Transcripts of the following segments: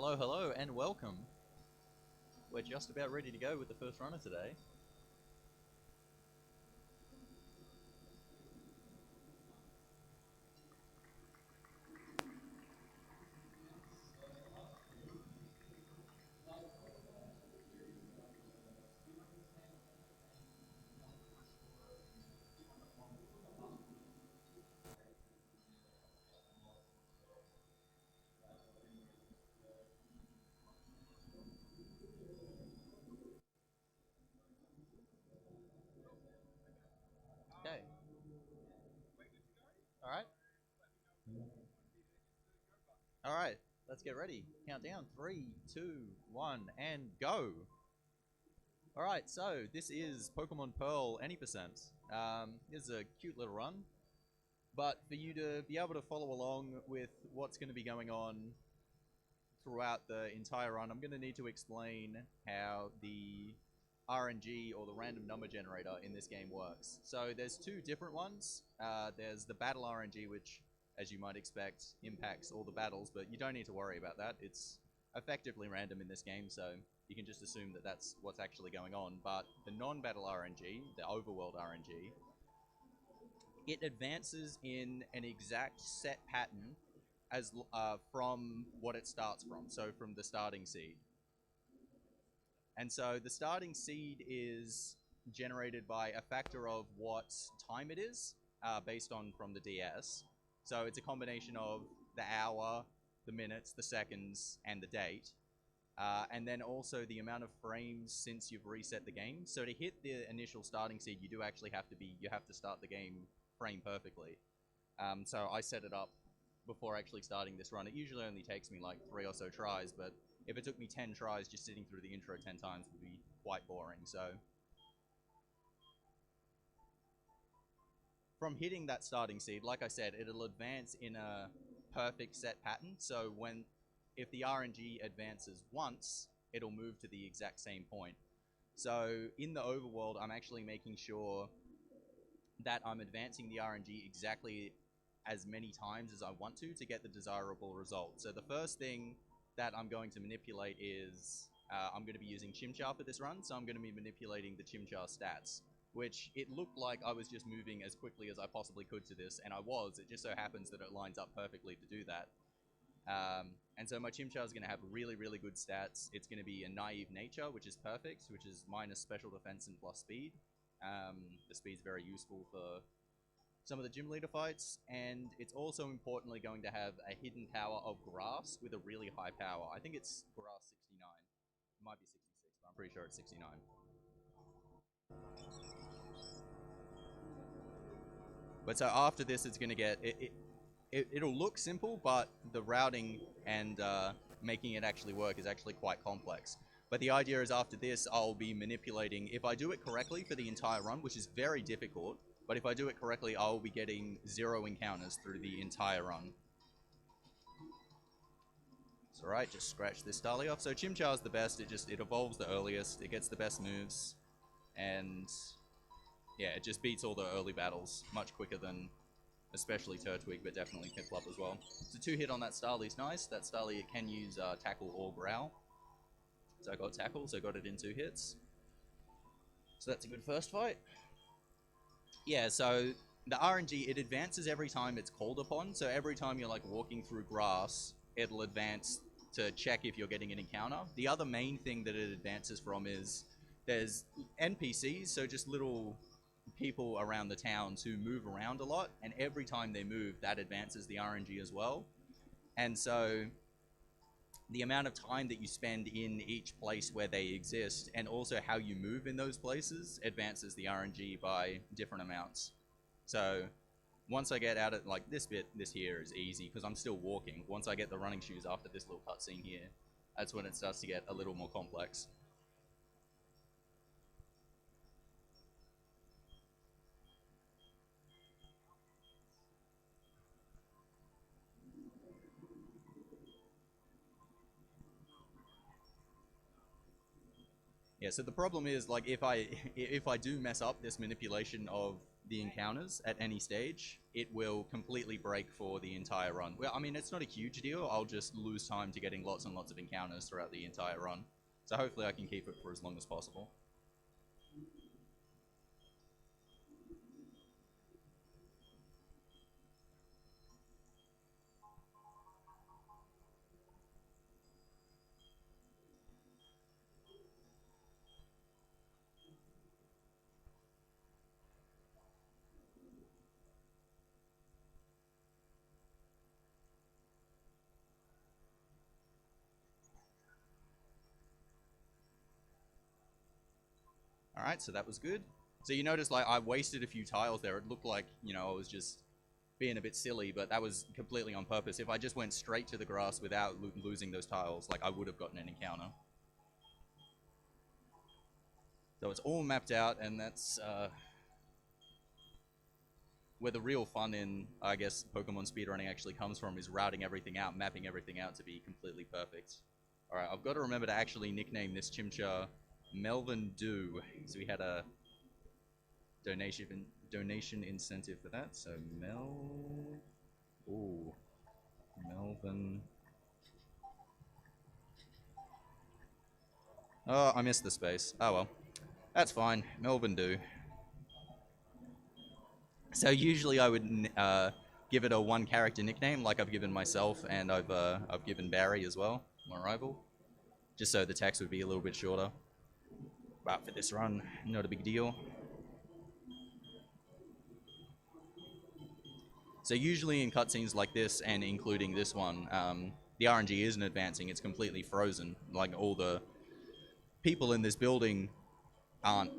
Hello, hello, and welcome. We're just about ready to go with the first runner today. Okay. Alright. Alright, let's get ready. Countdown. 3, 2, 1, and go! Alright, so this is Pokemon Pearl any percent. This is a cute little run. But for you to be able to follow along with what's going to be going on throughout the entire run, I'm going to need to explain how the RNG, or the random number generator, in this game works. So there's two different ones. There's the battle RNG, which, as you might expect, impacts all the battles, but you don't need to worry about that. It's effectively random in this game, so you can just assume that that's what's actually going on. But the non-battle RNG, the overworld RNG, it advances in an exact set pattern as from what it starts from, so from the starting seed. And so the starting seed is generated by a factor of what time it is, based on from the DS. So it's a combination of the hour, the minutes, the seconds, and the date. And then also the amount of frames since you've reset the game. So to hit the initial starting seed, you do actually have to start the game frame perfectly. So I set it up before actually starting this run. It usually only takes me like 3 or so tries, but if it took me 10 tries just sitting through the intro 10 times would be quite boring. So from hitting that starting seed, like I said, it'll advance in a perfect set pattern. So if the RNG advances once, it'll move to the exact same point. So in the overworld, I'm actually making sure that I'm advancing the RNG exactly as many times as I want to get the desirable result. So the first thing that I'm going to manipulate is I'm going to be using Chimchar for this run, so I'm going to be manipulating the Chimchar stats, which it looked like I was just moving as quickly as I possibly could to this, and I was. It just so happens that it lines up perfectly to do that. And so my Chimchar is going to have really, really good stats. It's going to be a naive nature, which is perfect, which is minus special defense and plus speed. The speed's very useful for some of the gym leader fights, and it's also importantly going to have a hidden power of grass with a really high power. I think it's grass 69. It might be 66, but I'm pretty sure it's 69. But so after this, it's going to get... It'll look simple, but the routing and making it actually work is actually quite complex. But the idea is after this, I'll be manipulating... If I do it correctly for the entire run, which is very difficult, but if I do it correctly, I'll be getting 0 encounters through the entire run. It's alright, just scratch this Starly off. So Chimchar's the best, it evolves the earliest, it gets the best moves, and yeah, it just beats all the early battles much quicker than especially Turtwig, but definitely Piplup as well. So 2-hit on that Starly's nice. That Starly, it can use Tackle or Growl. So I got Tackle, so got it in 2 hits. So that's a good first fight. Yeah, so the RNG, it advances every time it's called upon. So every time you're like walking through grass, it'll advance to check if you're getting an encounter. The other main thing that it advances from is there's NPCs, so just little people around the towns who move around a lot, and every time they move, that advances the RNG as well. And so the amount of time that you spend in each place where they exist, and also how you move in those places, advances the RNG by different amounts. So once I get out of, like, this here is easy, because I'm still walking. Once I get the running shoes after this little cutscene here, that's when it starts to get a little more complex. Yeah, so the problem is, like, if I do mess up this manipulation of the encounters at any stage, it will completely break for the entire run. Well, I mean, it's not a huge deal. I'll just lose time to getting lots and lots of encounters throughout the entire run. So hopefully I can keep it for as long as possible. Alright, so that was good. So you notice, like, I wasted a few tiles there. It looked like, you know, I was just being a bit silly, but that was completely on purpose. If I just went straight to the grass without losing those tiles, like, I would have gotten an encounter. So it's all mapped out, and that's where the real fun in, I guess, Pokemon speedrunning actually comes from, is routing everything out, mapping everything out to be completely perfect. Alright, I've got to remember to actually nickname this Chimchar Melvin Dew. So we had a donation incentive for that. So Melvin. Oh, I missed the space. Oh well, that's fine. Melvin Dew. So usually I would give it a one character nickname, like I've given myself, and I've given Barry as well, my rival, just so the text would be a little bit shorter. But for this run, not a big deal. So usually in cutscenes like this, and including this one, the RNG isn't advancing, it's completely frozen. Like, all the people in this building aren't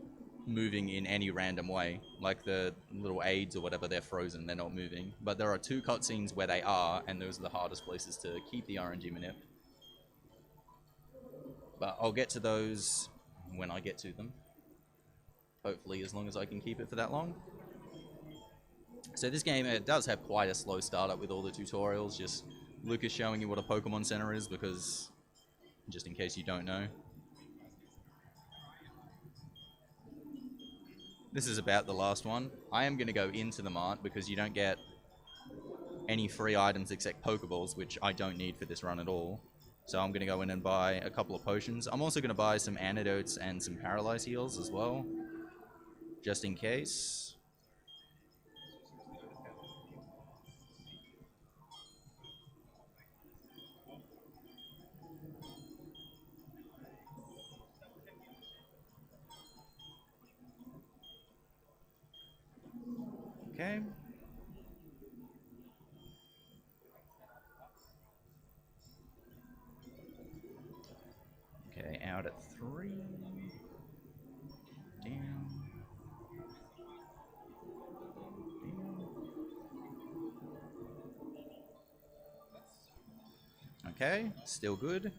moving in any random way. Like, the little aids or whatever, they're frozen, they're not moving. But there are 2 cutscenes where they are, and those are the hardest places to keep the RNG manip. But I'll get to those when I get to them. Hopefully, as long as I can keep it for that long. So this game, it does have quite a slow startup with all the tutorials. Just Lucas showing you what a Pokemon Center is, because just in case you don't know. This is about the last one. I am going to go into the mart because you don't get any free items except Pokeballs, which I don't need for this run at all. So I'm going to go in and buy a couple of potions. I'm also going to buy some antidotes and some paralyze heals as well, just in case. Okay. Okay, out at 3. Down. Okay, still good.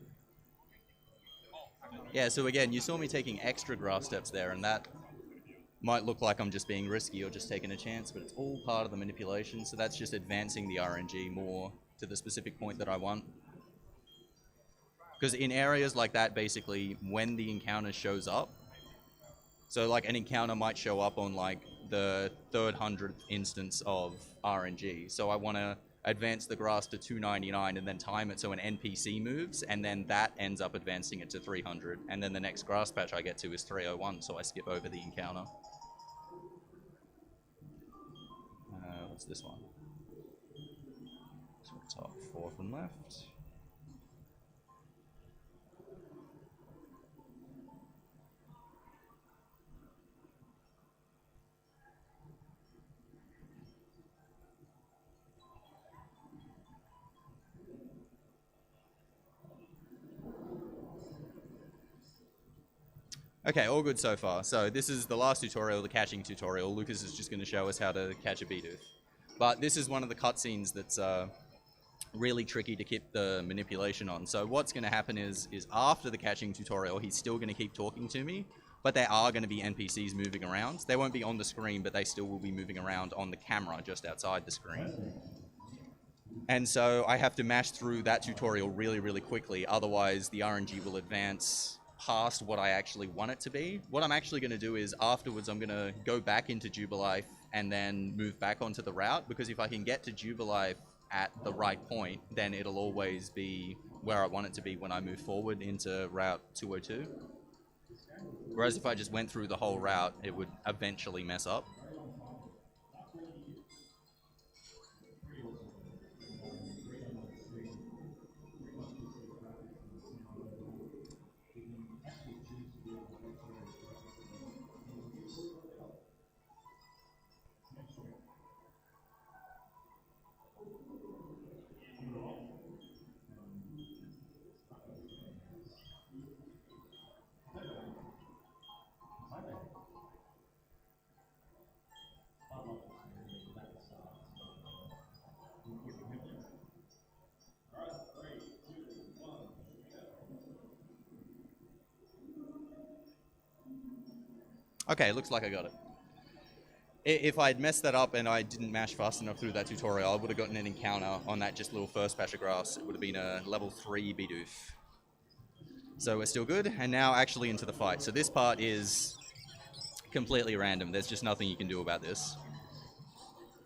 Yeah, so again, you saw me taking extra grass steps there, and that might look like I'm just being risky or just taking a chance, but it's all part of the manipulation, so that's just advancing the RNG more to the specific point that I want. Because in areas like that, basically, when the encounter shows up, so like an encounter might show up on like the 300th instance of RNG, so I want to advance the grass to 299 and then time it so an NPC moves, and then that ends up advancing it to 300, and then the next grass patch I get to is 301, so I skip over the encounter. What's this one? So top 4 from left. Okay, all good so far. So this is the last tutorial, the catching tutorial. Lucas is just going to show us how to catch a Bidoof. But this is one of the cutscenes that's really tricky to keep the manipulation on. So what's going to happen is after the catching tutorial, he's still going to keep talking to me, but there are going to be NPCs moving around. They won't be on the screen, but they still will be moving around on the camera just outside the screen. And so I have to mash through that tutorial really, really quickly, otherwise the RNG will advance past what I actually want it to be. What I'm actually going to do is afterwards I'm going to go back into Jubilife and then move back onto the route, because if I can get to Jubilife at the right point, then it'll always be where I want it to be when I move forward into Route 202. Whereas if I just went through the whole route, it would eventually mess up. Okay, looks like I got it. If I'd messed that up and I didn't mash fast enough through that tutorial, I would have gotten an encounter on that just little first patch of grass. It would have been a level 3 Bidoof. So we're still good, and now actually into the fight. So this part is completely random. There's just nothing you can do about this.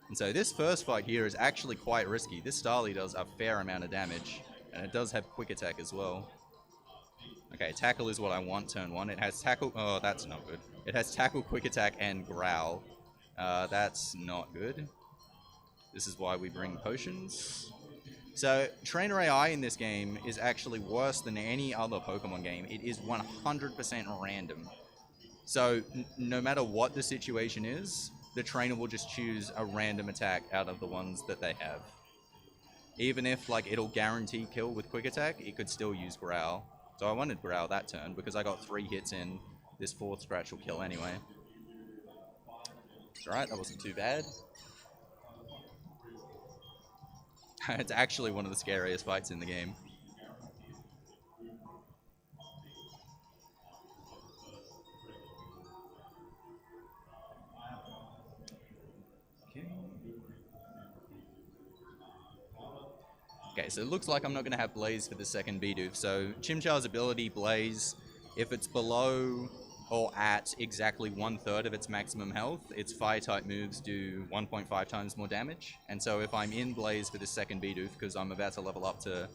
And so this first fight here is actually quite risky. This Starly does a fair amount of damage, and it does have quick attack as well. Okay, tackle is what I want turn 1. It has tackle... Oh, that's not good. It has tackle, quick attack, and growl. That's not good. This is why we bring potions. So, Trainer AI in this game is actually worse than any other Pokemon game. It is 100% random. So, no matter what the situation is, the trainer will just choose a random attack out of the ones that they have. Even if, like, it'll guarantee kill with quick attack, it could still use growl. So I wanted growl that turn, because I got 3 hits in. This 4th scratch will kill anyway. Alright, that wasn't too bad. It's actually one of the scariest fights in the game. Okay, so it looks like I'm not going to have Blaze for the second Bidoof. So Chimchar's ability, Blaze, if it's below or at exactly 1/3 of its maximum health, its Fire-type moves do 1.5 times more damage. And so if I'm in Blaze for the second Bidoof, because I'm about to level up to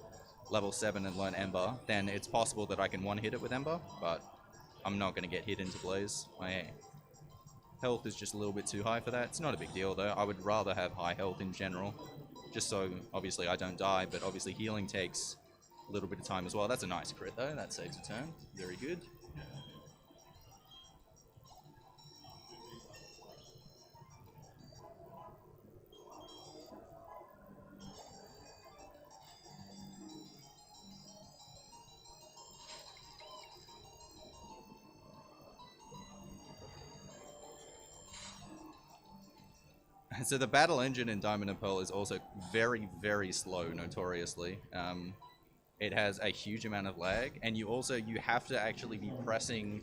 level 7 and learn Ember, then it's possible that I can one-hit it with Ember, but I'm not going to get hit into Blaze. My health is just a little bit too high for that. It's not a big deal though. I would rather have high health in general, just so obviously I don't die, but obviously healing takes a little bit of time as well. That's a nice crit though. That saves a turn. Very good. So the battle engine in Diamond and Pearl is also very, very slow, notoriously. It has a huge amount of lag, and you have to actually be pressing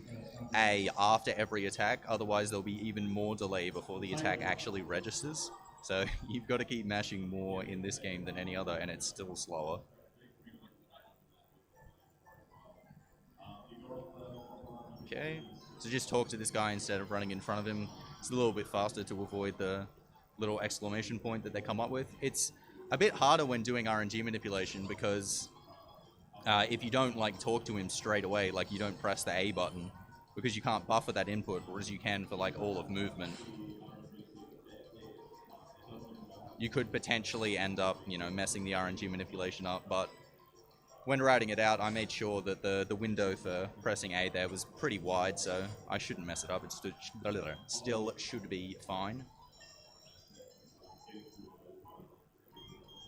A after every attack, otherwise there'll be even more delay before the attack actually registers. So you've got to keep mashing more in this game than any other, and it's still slower. Okay, so just talk to this guy instead of running in front of him. It's a little bit faster to avoid the little exclamation point that they come up with. It's a bit harder when doing RNG manipulation, because if you don't like talk to him straight away, like you don't press the A button, because you can't buffer that input, whereas you can for like all of movement. You could potentially end up, you know, messing the RNG manipulation up, but when writing it out, I made sure that the window for pressing A there was pretty wide, so I shouldn't mess it up. It still should be fine.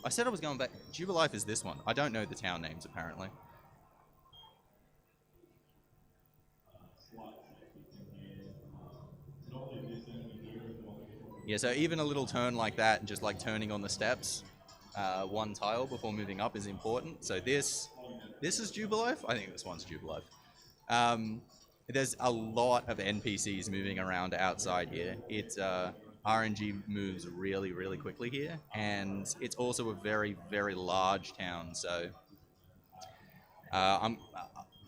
I said I was going back. Jubilife is this one. I don't know the town names, apparently. Yeah, so even a little turn like that, and just like turning on the steps, one tile before moving up is important. So this is Jubilife? I think this one's Jubilife. There's a lot of NPCs moving around outside here. It's RNG moves really, really quickly here, and it's also a very, very large town. So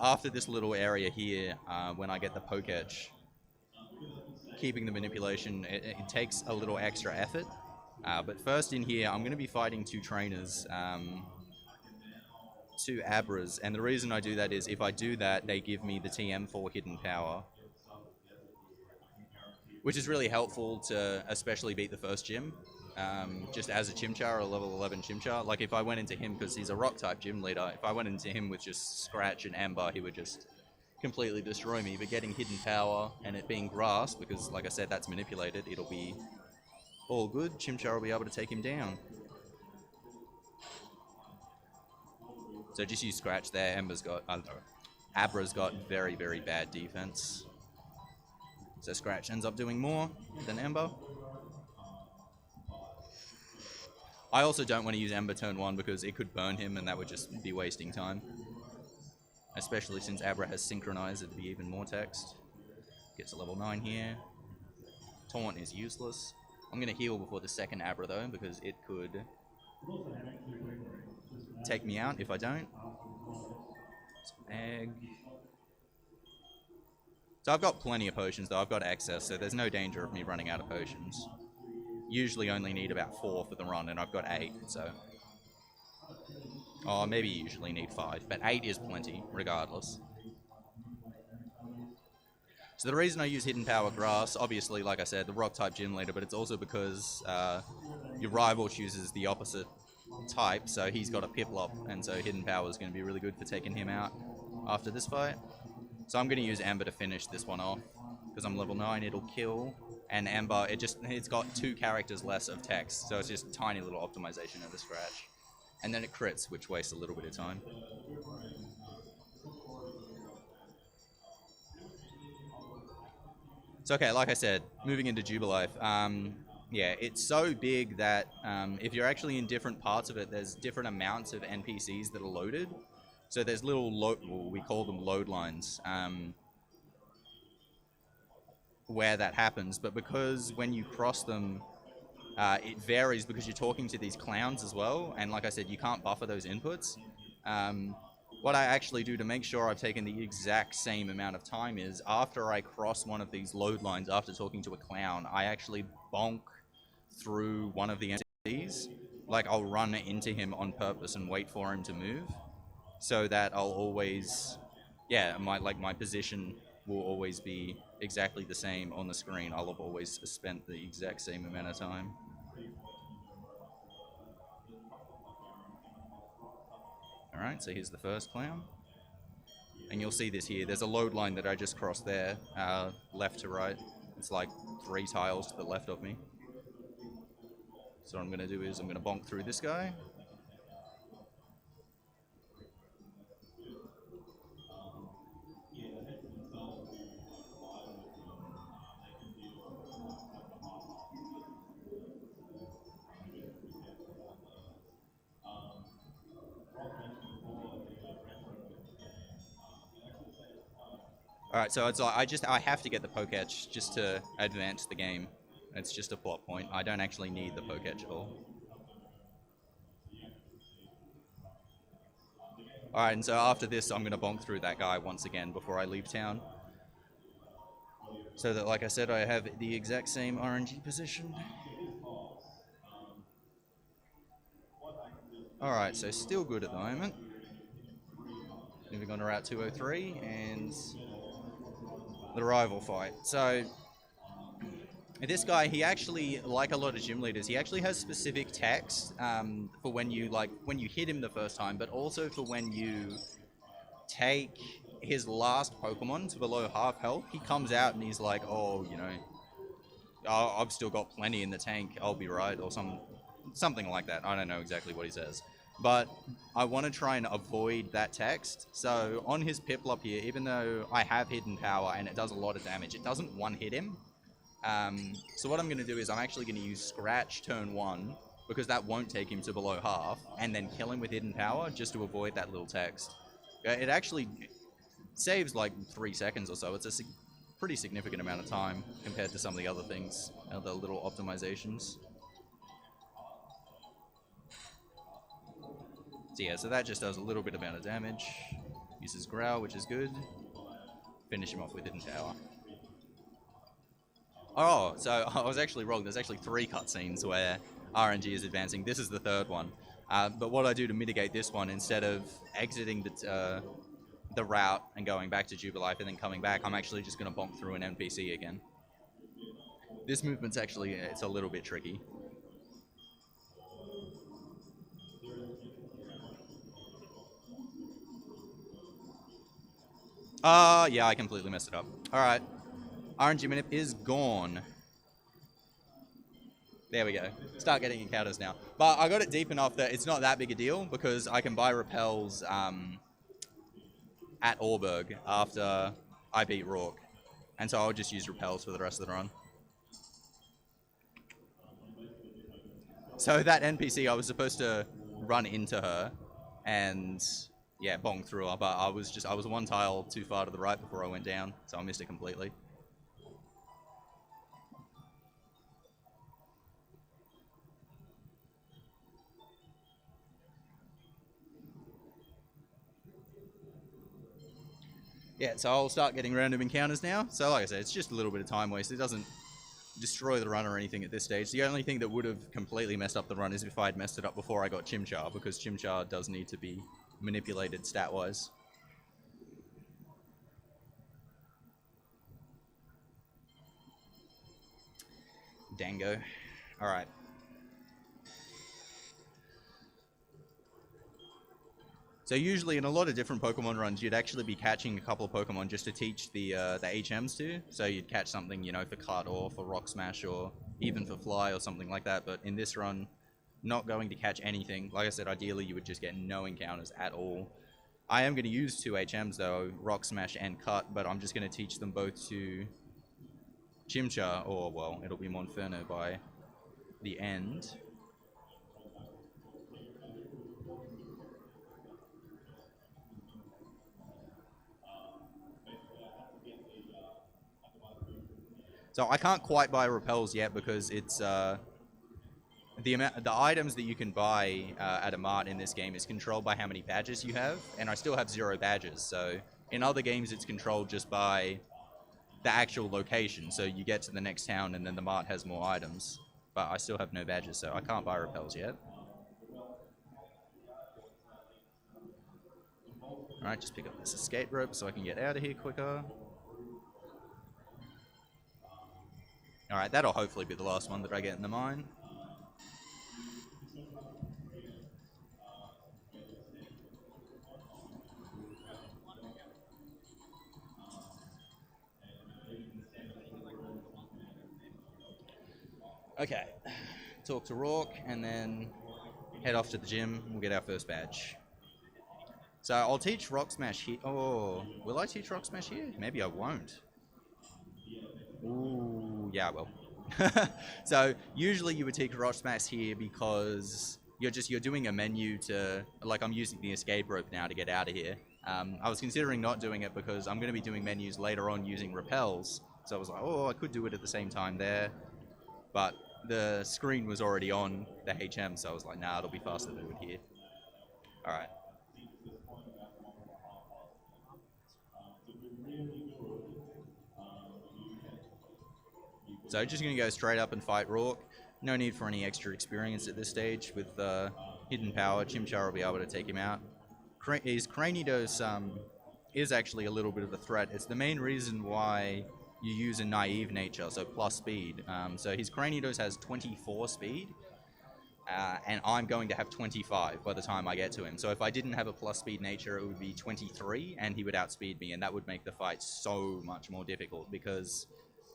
after this little area here, when I get the poke edge, keeping the manipulation, it takes a little extra effort. But first in here, I'm going to be fighting two trainers, two Abras, and the reason I do that is if I do that, they give me the TM for hidden power, which is really helpful to especially beat the first gym. Just as a Chimchar, a level 11 Chimchar. Like if I went into him, because he's a rock type gym leader, if I went into him with just Scratch and Ember, he would just completely destroy me. But getting hidden power and it being grass, because like I said, that's manipulated, it'll be all good. Chimchar will be able to take him down. So just use Scratch there. Ember's got, Abra's got very, very bad defense. So Scratch ends up doing more than Ember. I also don't want to use Ember turn 1 because it could burn him and that would just be wasting time. Especially since Abra has Synchronized, it'd be even more text. Gets to level 9 here. Taunt is useless. I'm going to heal before the second Abra though, because it could take me out if I don't. Egg. So I've got plenty of potions though, I've got excess, so there's no danger of me running out of potions. Usually only need about 4 for the run, and I've got 8, so... Oh, maybe usually need 5, but 8 is plenty, regardless. So the reason I use Hidden Power Grass, obviously, like I said, the Rock-type gym leader, but it's also because your rival chooses the opposite type, so he's got a Piplup, and so Hidden Power is going to be really good for taking him out after this fight. So I'm going to use Ember to finish this one off, because I'm level 9, it'll kill. And Ember, it's got 2 characters less of text, so it's just tiny little optimization of the Scratch. And then it crits, which wastes a little bit of time. So okay, like I said, moving into Jubilife, yeah, it's so big that if you're actually in different parts of it, there's different amounts of NPCs that are loaded. So there's little, well, we call them load lines, where that happens, but because when you cross them, it varies because you're talking to these clowns as well, and like I said, you can't buffer those inputs. What I actually do to make sure I've taken the exact same amount of time is, after I cross one of these load lines, after talking to a clown, I actually bonk through one of the NPCs. Like, I'll run into him on purpose and wait for him to move, so that I'll always, yeah, my position will always be exactly the same on the screen. I'll have always spent the exact same amount of time. Alright, so here's the first clown. And you'll see this here. There's a load line that I just crossed there, left to right. It's like 3 tiles to the left of me. So what I'm going to do is I'm going to bonk through this guy. Alright, so it's like, I have to get the Poketch just to advance the game. It's just a plot point. I don't actually need the Poketch at all. Alright, and so after this, I'm going to bonk through that guy once again before I leave town. So that, like I said, I have the exact same RNG position. Alright, so still good at the moment. Moving on to Route 203, and the rival fight. So this guy, he actually, like a lot of gym leaders, he actually has specific text for when you hit him the first time, but also for when you take his last Pokemon to below half health. He comes out and he's like, oh, you know, I've still got plenty in the tank, I'll be right, or something like that. I don't know exactly what he says. But I want to try and avoid that text. So on his Piplup here, even though I have hidden power and it does a lot of damage, it doesn't one-hit him. So what I'm going to do is I'm actually going to use Scratch turn 1, because that won't take him to below half, and then kill him with hidden power just to avoid that little text. It actually saves like 3 seconds or so. It's a pretty significant amount of time compared to some of the other things, other little optimizations. So yeah, so that just does a little bit amount of damage. Uses Growl, which is good. Finish him off with Hidden Power. Oh, so I was actually wrong. There's actually 3 cutscenes where RNG is advancing. This is the 3rd one. But what I do to mitigate this one, instead of exiting the route and going back to Jubilife and then coming back, I'm actually just going to bonk through an NPC again. This movement's actually, it's a little bit tricky. Yeah, I completely messed it up. Alright. RNG Minute is gone. There we go. Start getting encounters now. But I got it deep enough that it's not that big a deal, because I can buy repels at Orberg after I beat Rourke. And so I'll just use repels for the rest of the run. So that NPC, I was supposed to run into her and, yeah, bonk through her, but I was one tile too far to the right before I went down, so I missed it completely. Yeah, so I'll start getting random encounters now. So like I said, it's just a little bit of time waste. It doesn't destroy the run or anything at this stage. The only thing that would have completely messed up the run is if I'd messed it up before I got Chimchar, because Chimchar does need to be manipulated stat-wise. Dango. Alright. So usually in a lot of different Pokemon runs, you'd actually be catching a couple of Pokemon just to teach the HMs to. So you'd catch something, you know, for Cut or for Rock Smash or even for Fly or something like that. But in this run, not going to catch anything. Like I said, ideally you would just get no encounters at all. I am going to use 2 HMs though, Rock Smash and Cut, but I'm just going to teach them both to Chimchar, or well, it'll be Monferno by the end. So I can't quite buy repels yet because it's the items that you can buy at a mart in this game is controlled by how many badges you have, and I still have 0 badges. So in other games, it's controlled just by the actual location. So you get to the next town, and then the mart has more items. But I still have no badges, so I can't buy repels yet. Alright, just pick up this escape rope so I can get out of here quicker. Alright, that'll hopefully be the last one that I get in the mine. Okay, talk to Rourke and then head off to the gym. We'll get our first badge. So I'll teach Rock Smash here. Oh, will I teach Rock Smash here? Maybe I won't. Ooh, yeah, I will. So usually you would take Rock Smash here because you're doing a menu to, like, I'm using the escape rope now to get out of here. I was considering not doing it because I'm going to be doing menus later on using repels. So I was like, oh, I could do it at the same time there. But the screen was already on the HM, so I was like, nah, it'll be faster to do it here. Alright. So just going to go straight up and fight Rourke. No need for any extra experience at this stage. With Hidden Power, Chimchar will be able to take him out. His Cranidos is actually a little bit of a threat. It's the main reason why you use a naive nature, so plus speed. So his Cranidos has 24 speed, and I'm going to have 25 by the time I get to him. So if I didn't have a plus speed nature, it would be 23, and he would outspeed me, and that would make the fight so much more difficult, because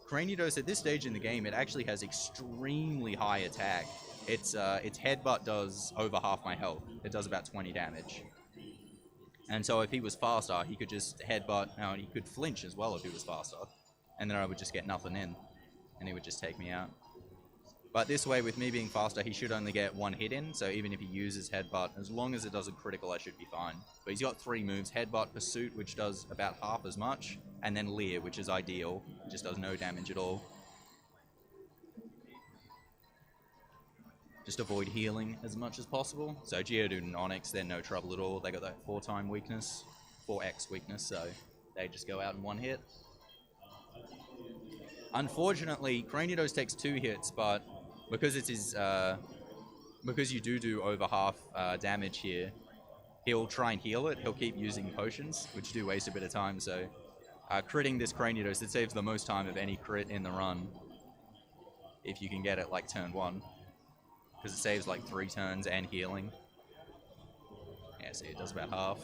Cranidos at this stage in the game, it actually has extremely high attack. Its headbutt does over half my health. It does about 20 damage. And so if he was faster, he could just headbutt, and he could flinch as well if he was faster. And then I would just get nothing in, and he would just take me out. But this way, with me being faster, he should only get 1 hit in, so even if he uses Headbutt, as long as it does a critical, I should be fine. But he's got 3 moves, Headbutt, Pursuit, which does about half as much, and then Leer, which is ideal. It just does no damage at all. Just avoid healing as much as possible. So Geodude and Onix, they're no trouble at all. They got that 4-time weakness. 4x weakness, so they just go out in one hit. Unfortunately, Cranidos takes 2 hits, but because it is because you do over half damage here, he'll try and heal it. He'll keep using potions, which do waste a bit of time. So critting this Cranidos, it saves the most time of any crit in the run. If you can get it like turn 1, because it saves like 3 turns and healing. Yeah, see, it does about half.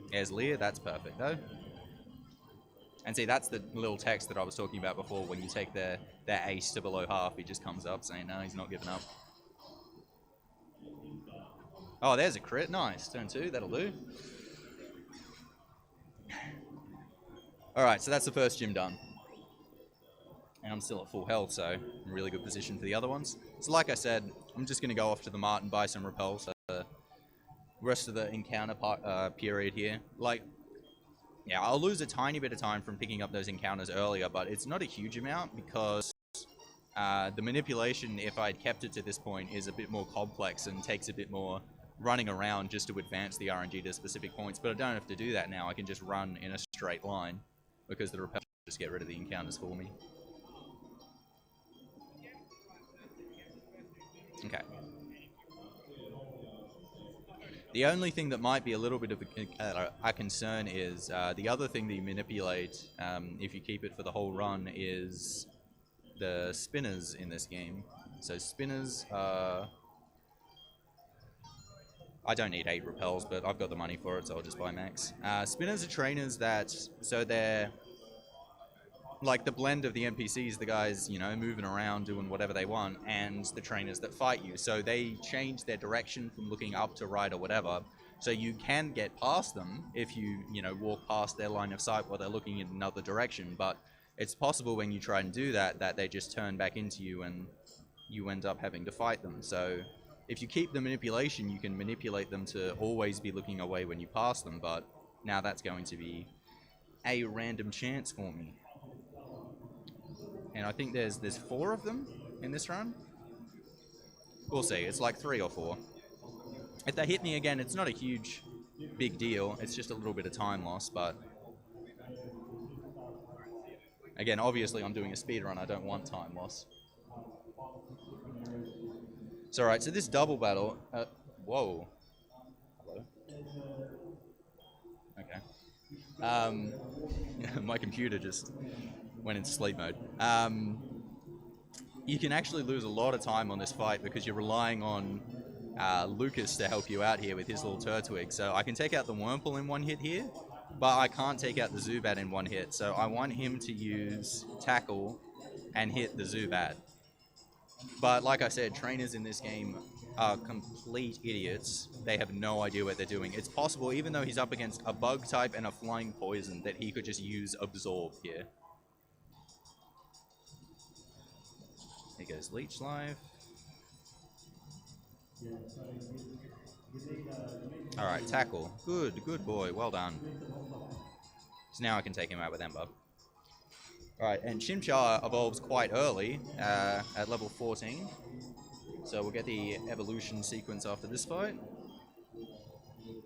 There's Lear, that's perfect though. And see, that's the little text that I was talking about before. When you take their ace to below half, he just comes up saying, no, he's not giving up. Oh, there's a crit. Nice. Turn 2, that'll do. Alright, so that's the first gym done. And I'm still at full health, so I'm in a really good position for the other ones. So like I said, I'm just going to go off to the mart and buy some repels for the rest of the encounter period here. Like, yeah, I'll lose a tiny bit of time from picking up those encounters earlier, but it's not a huge amount because the manipulation, if I'd kept it to this point, is a bit more complex and takes a bit more running around just to advance the RNG to specific points. But I don't have to do that now. I can just run in a straight line because the repels just get rid of the encounters for me. Okay. The only thing that might be a little bit of a concern is the other thing that you manipulate, if you keep it for the whole run, is the spinners in this game. So spinners, I don't need 8 repels, but I've got the money for it, so I'll just buy max. Spinners are trainers that, so they're like the blend of the NPCs, the guys, you know, moving around, doing whatever they want, and the trainers that fight you. So they change their direction from looking up to right or whatever. So you can get past them if you know, walk past their line of sight while they're looking in another direction. But it's possible when you try and do that, that they just turn back into you and you end up having to fight them. So if you keep the manipulation, you can manipulate them to always be looking away when you pass them. But now that's going to be a random chance for me. And I think there's 4 of them in this run. We'll see. It's like 3 or 4. If they hit me again, it's not a huge, big deal. It's just a little bit of time loss, but again, obviously I'm doing a speedrun. I don't want time loss. So, alright, so this double battle... whoa. Hello? Okay. My computer just went into sleep mode. You can actually lose a lot of time on this fight because you're relying on Lucas to help you out here with his little Turtwig. So I can take out the Wurmple in 1 hit here, but I can't take out the Zubat in 1 hit. So I want him to use Tackle and hit the Zubat. But like I said, trainers in this game are complete idiots. They have no idea what they're doing. It's possible, even though he's up against a bug type and a flying poison, that he could just use Absorb here. Here goes Leech Life. Alright, Tackle. Good boy, well done. So now I can take him out with Ember. Alright, and Chimchar evolves quite early, at level 14. So we'll get the evolution sequence after this fight.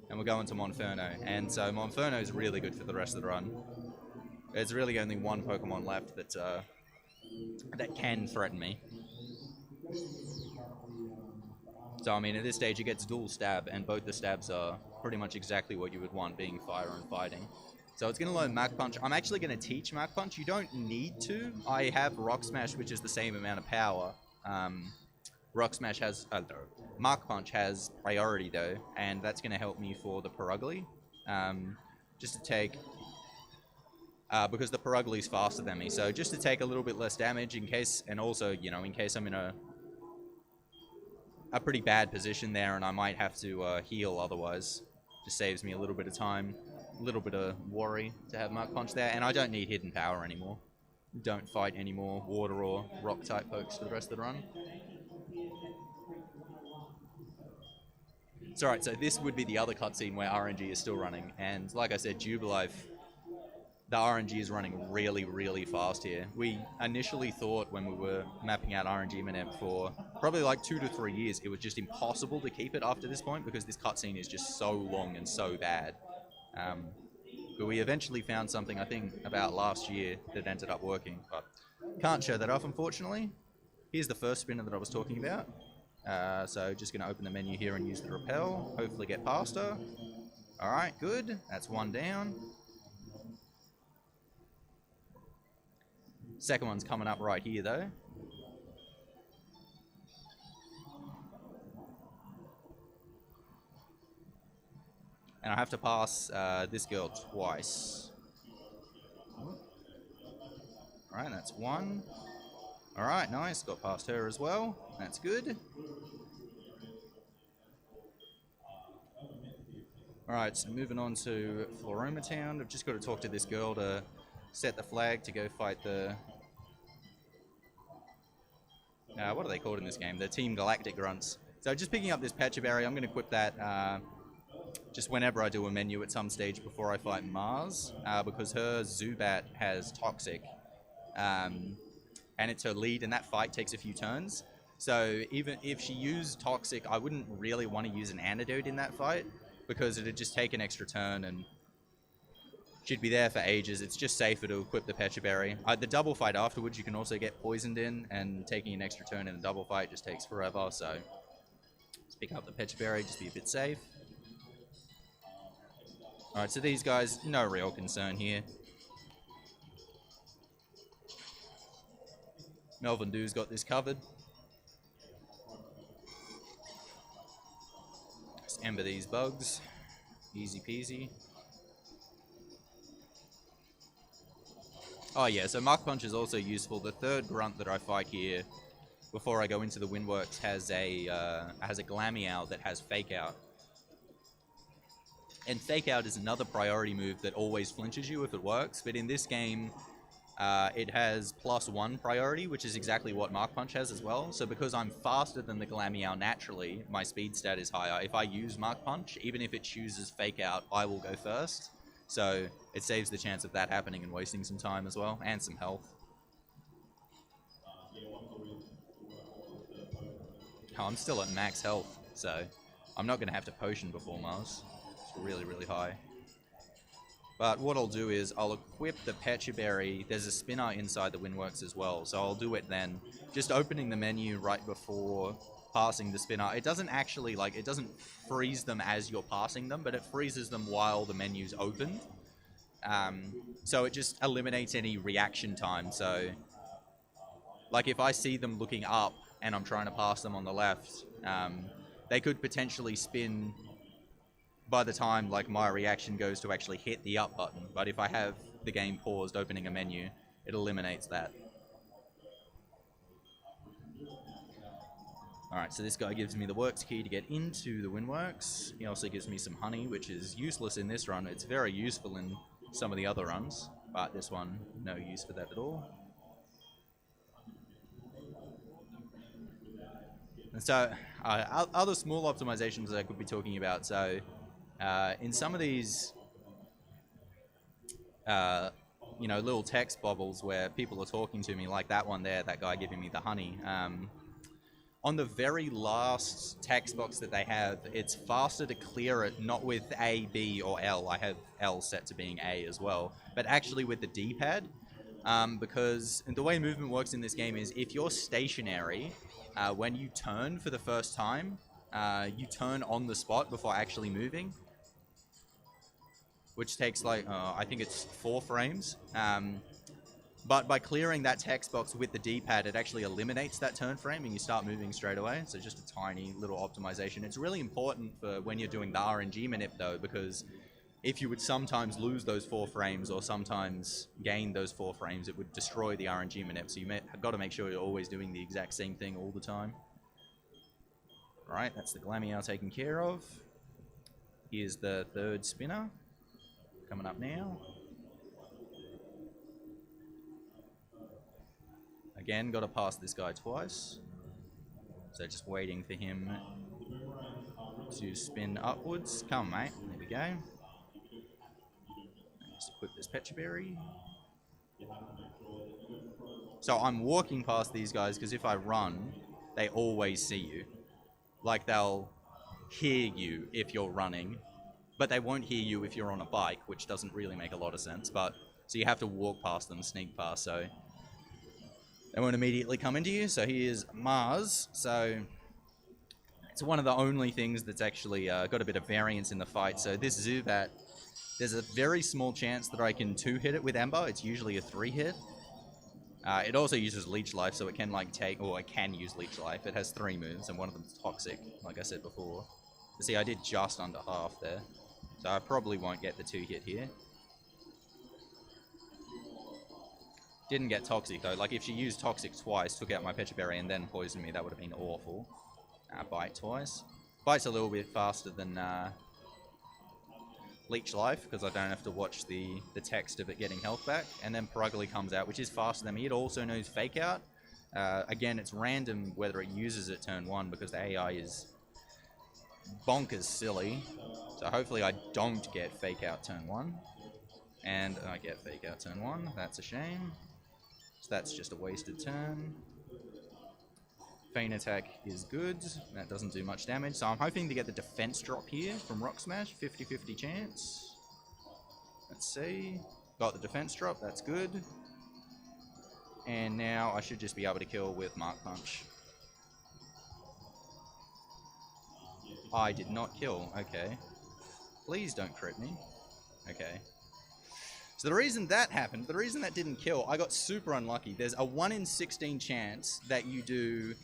And we'll go into Monferno. And so Monferno is really good for the rest of the run. There's really only 1 Pokemon left that, that can threaten me. So, I mean, at this stage it gets dual stab, and both the stabs are pretty much exactly what you would want, being fire and fighting. So it's going to learn Mach Punch. I'm actually going to teach Mach Punch. You don't need to. I have Rock Smash, which is the same amount of power. Rock Smash has... Mach Punch has priority, though, and that's going to help me for the Perugly. Just to take... because the Perugly's faster than me, so just to take a little bit less damage in case... And also, you know, in case I'm in a pretty bad position there and I might have to heal otherwise. Just saves me a little bit of time, a little bit of worry to have Mach Punch there, and I don't need Hidden Power anymore. Don't fight any more water or rock type pokes for the rest of the run. It's alright, so this would be the other cutscene where RNG is still running, and like I said, Jubilife, the RNG is running really, really fast here. We initially thought when we were mapping out RNG Minute for probably like 2 to 3 years, it was just impossible to keep it after this point because this cutscene is just so long and so bad. But we eventually found something, I think, about last year that ended up working. But can't show that off, unfortunately. Here's the first spinner that I was talking about. So just going to open the menu here and use the repel. Hopefully get past her. Alright, good. That's one down. Second one's coming up right here, though. And I have to pass this girl twice. Alright, that's one. Alright, nice. Got past her as well. That's good. Alright, so moving on to Floroma Town. I've just got to talk to this girl to set the flag to go fight the... what are they called in this game? The Team Galactic Grunts. So just picking up this Pecha Berry, I'm going to equip that just whenever I do a menu at some stage before I fight Mars, because her Zubat has Toxic. And it's her lead, and that fight takes a few turns. So even if she used Toxic, I wouldn't really want to use an antidote in that fight, because it'd just take an extra turn and she'd be there for ages. It's just safer to equip the Pecha Berry. The double fight afterwards, you can also get poisoned in, and taking an extra turn in a double fight just takes forever, so let's pick up the Pecha Berry, just be a bit safe. Alright, so these guys, no real concern here. Melvin Dew's got this covered. Just ember these bugs. Easy peasy. Oh yeah, so Mach Punch is also useful. The third grunt that I fight here, before I go into the Windworks, has a Glameow that has Fake Out. And Fake Out is another priority move that always flinches you if it works, but in this game, it has +1 priority, which is exactly what Mach Punch has as well. So because I'm faster than the Glameow naturally, my speed stat is higher. If I use Mach Punch, even if it chooses Fake Out, I will go first. So it saves the chance of that happening and wasting some time as well, and some health. Oh, I'm still at max health, so I'm not going to have to potion before Mars. It's really, really high. But what I'll do is I'll equip the Pecha Berry. There's a spinner inside the Windworks as well, so I'll do it then. Just opening the menu right before passing the spinner. It doesn't actually, it doesn't freeze them as you're passing them, but it freezes them while the menu's opened. So it just eliminates any reaction time. So, if I see them looking up and I'm trying to pass them on the left, they could potentially spin by the time my reaction goes to actually hit the up button. But if I have the game paused opening a menu, it eliminates that. Alright, so this guy gives me the works key to get into the Windworks. He also gives me some honey, which is useless in this run. It's very useful in some of the other runs, but this one, no use for that at all. And so, other small optimizations that I could be talking about. So, in some of these, little text bubbles where people are talking to me, like that one there, that guy giving me the honey, on the very last text box that they have, it's faster to clear it not with A, B, or L. I have L set to being A as well, but actually with the D-pad, because the way movement works in this game is if you're stationary, when you turn for the first time, you turn on the spot before actually moving, which takes I think it's 4 frames. But by clearing that text box with the D-pad, it actually eliminates that turn frame and you start moving straight away. So just a tiny little optimization. It's really important for when you're doing the RNG manip though, because if you would sometimes lose those 4 frames or sometimes gain those 4 frames, it would destroy the RNG manip. So have got to make sure you're always doing the exact same thing all the time. Alright, that's the Glameow taken care of. Here's the third spinner coming up now. Again, got to pass this guy twice. So just waiting for him to spin upwards. Come, mate. There we go. Just equip this Pecha Berry. So I'm walking past these guys because if I run, they always see you. They'll hear you if you're running. but they won't hear you if you're on a bike, which doesn't really make a lot of sense. But so you have to walk past them, sneak past, so they won't immediately come into you. So here's Mars. So it's one of the only things that's actually got a bit of variance in the fight. So this Zubat, there's a very small chance that I can 2-hit it with Ember. It's usually a 3-hit. It also uses Leech Life, so it can like take, or it can use Leech Life. It has 3 moves, and one of them's Toxic, like I said before. But see, I did just under half there, so I probably won't get the 2-hit here. Didn't get Toxic though. Like if she used Toxic twice, took out my Pecha Berry, and then poisoned me, that would have been awful. Bite twice. Bite's a little bit faster than Leech Life, because I don't have to watch the text of it getting health back. And then Purugly comes out, which is faster than me. It also knows Fake Out. Again, it's random whether it uses it turn 1, because the AI is bonkers silly. So hopefully I don't get Fake Out turn 1. And I get Fake Out turn 1. That's a shame. So that's just a wasted turn. Feint Attack is good. That doesn't do much damage. So I'm hoping to get the defense drop here from Rock Smash. 50-50 chance. Let's see. Got the defense drop. That's good. And now I should just be able to kill with Mark Punch. I did not kill. Okay. Please don't crit me. Okay. So the reason that happened, the reason that didn't kill, I got super unlucky. There's a 1 in 16 chance that you do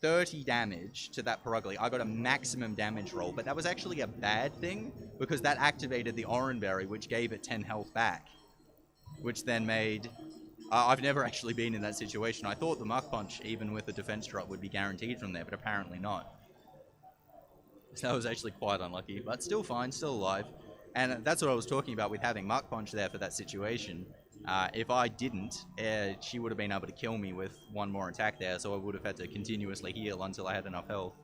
30 damage to that Purugly. I got a maximum damage roll, but that was actually a bad thing because that activated the Oran Berry, which gave it 10 health back, which then made... I've never actually been in that situation. I thought the Mach Punch, even with the defense drop, would be guaranteed from there, but apparently not. So that was actually quite unlucky, but still fine, still alive. And that's what I was talking about with having Mach Punch there for that situation. If I didn't, she would have been able to kill me with 1 more attack there, so I would have had to continuously heal until I had enough health.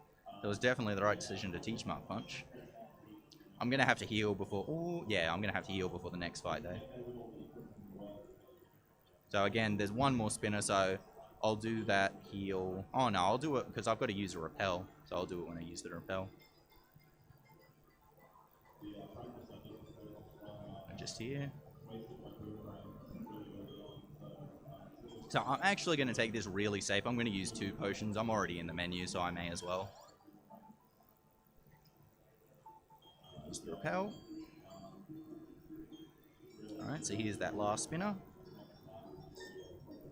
It was definitely the right decision to teach Mach Punch. I'm going to have to heal before... Ooh, yeah, I'm going to have to heal before the next fight, though. So again, there's 1 more spinner, so I'll do that heal... Oh no, I'll do it because I've got to use a Repel, so I'll do it when I use the Repel. Just here. So I'm actually going to take this really safe. I'm going to use 2 potions. I'm already in the menu, so I may as well. Use the Repel. Alright, so here's that last spinner.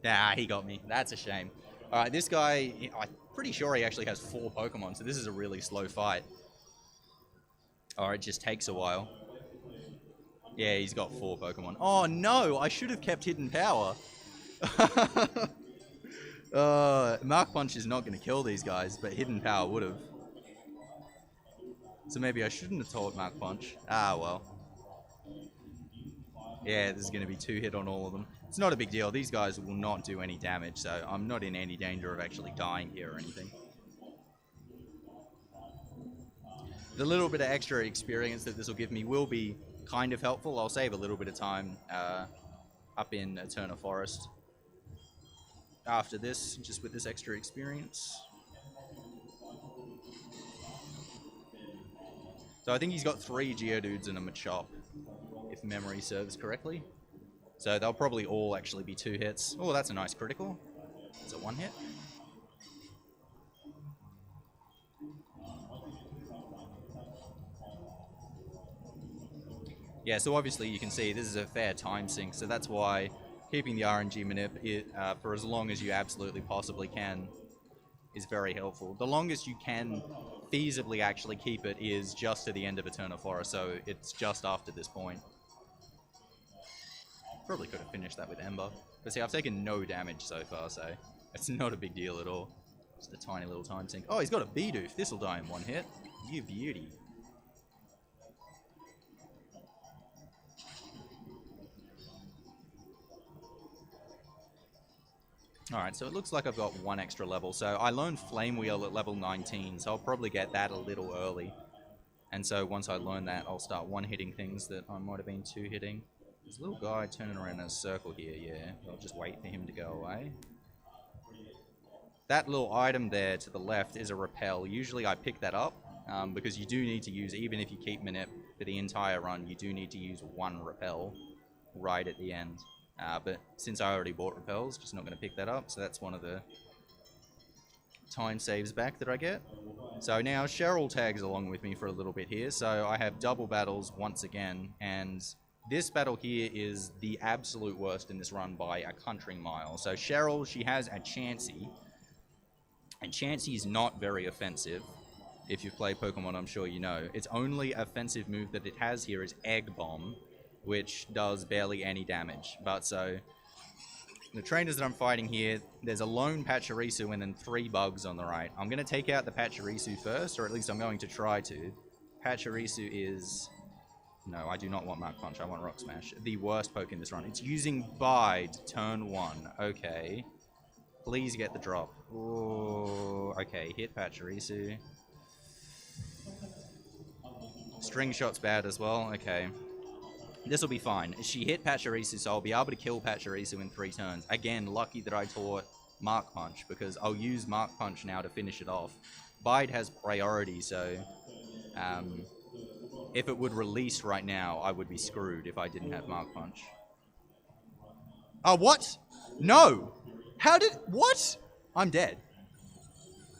Ah, he got me. That's a shame. Alright, this guy, I'm pretty sure he actually has 4 Pokemon, so this is a really slow fight. Or it just takes a while. Yeah, he's got 4 Pokemon. Oh no, I should have kept Hidden Power. Mark Punch is not going to kill these guys, but Hidden Power would have. So maybe I shouldn't have taught Mark Punch. Ah, well. Yeah, this is going to be 2 hit on all of them. It's not a big deal. These guys will not do any damage, so I'm not in any danger of actually dying here or anything. The little bit of extra experience that this will give me will be kind of helpful. I'll save a little bit of time up in Eterna Forest after this, just with this extra experience. So I think he's got 3 Geodudes and a Machop, if memory serves correctly. So they'll probably all actually be 2 hits. Oh, that's a nice critical. It's a 1 hit. Yeah, so obviously you can see this is a fair time sink, so that's why keeping the RNG manip for as long as you absolutely possibly can is very helpful. The longest you can feasibly actually keep it is just to the end of Eterna Forest, so it's just after this point. Probably could have finished that with Ember. But see, I've taken no damage so far, so it's not a big deal at all. Just a tiny little time sink. Oh, he's got a Bidoof. This'll die in 1 hit. You beauty. Alright, so it looks like I've got 1 extra level. So I learned Flame Wheel at level 19, so I'll probably get that a little early. And so once I learn that, I'll start 1-hitting things that I might have been 2-hitting. There's a little guy turning around in a circle here, yeah. I'll just wait for him to go away. That little item there to the left is a Repel. Usually I pick that up, because you do need to use, even if you keep Manip, for the entire run, you do need to use one repel right at the end. But since I already bought repels, just not going to pick that up, so that's one of the time saves back that I get. So now Cheryl tags along with me for a little bit here, so I have double battles once again, and this battle here is the absolute worst in this run by a country mile. So Cheryl, she has a Chansey, and Chansey is not very offensive. If you've played Pokemon, I'm sure you know. Its only offensive move that it has here is Egg Bomb, which does barely any damage. But so, the trainers that I'm fighting here, there's a lone Pachirisu and then 3 bugs on the right. I'm going to take out the Pachirisu first, or at least I'm going to try to. Pachirisu is... No, I do not want Mark Punch, I want Rock Smash. The worst poke in this run. It's using Bide, turn 1. Okay. Please get the drop. Ooh, okay, hit Pachirisu. String Shot's bad as well, okay. This will be fine. She hit Pachirisu, so I'll be able to kill Pachirisu in 3 turns. Again, lucky that I taught Mark Punch, because I'll use Mark Punch now to finish it off. Bide has priority, so... if it would release right now, I would be screwed if I didn't have Mark Punch. Oh, what? No! How did... What? I'm dead.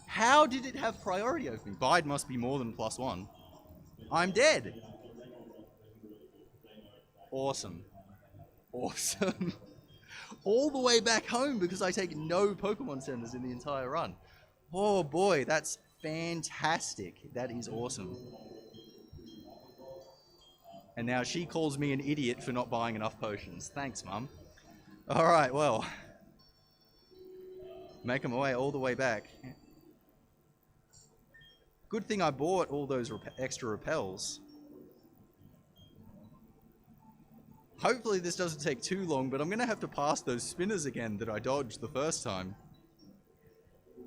How did it have priority over me? Bide must be more than +1. I'm dead. Awesome. Awesome. All the way back home because I take no Pokemon Centers in the entire run. Oh boy, that's fantastic. That is awesome. And now she calls me an idiot for not buying enough potions. Thanks, Mum. Alright, well. Make my way all the way back. Good thing I bought all those extra repels. Hopefully this doesn't take too long, but I'm going to have to pass those spinners again that I dodged the first time.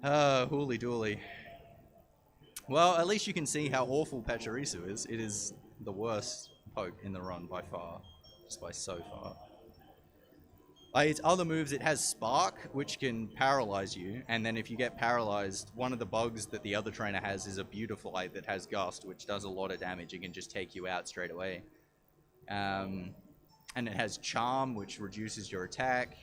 Hooly dooly. Well, at least you can see how awful Pachirisu is. It is the worst poke in the run by far. Just by so far. Its other moves, it has Spark, which can paralyze you, and then if you get paralyzed, one of the bugs that the other trainer has is a Beautifly that has Gust, which does a lot of damage. It can just take you out straight away. And it has Charm, which reduces your attack.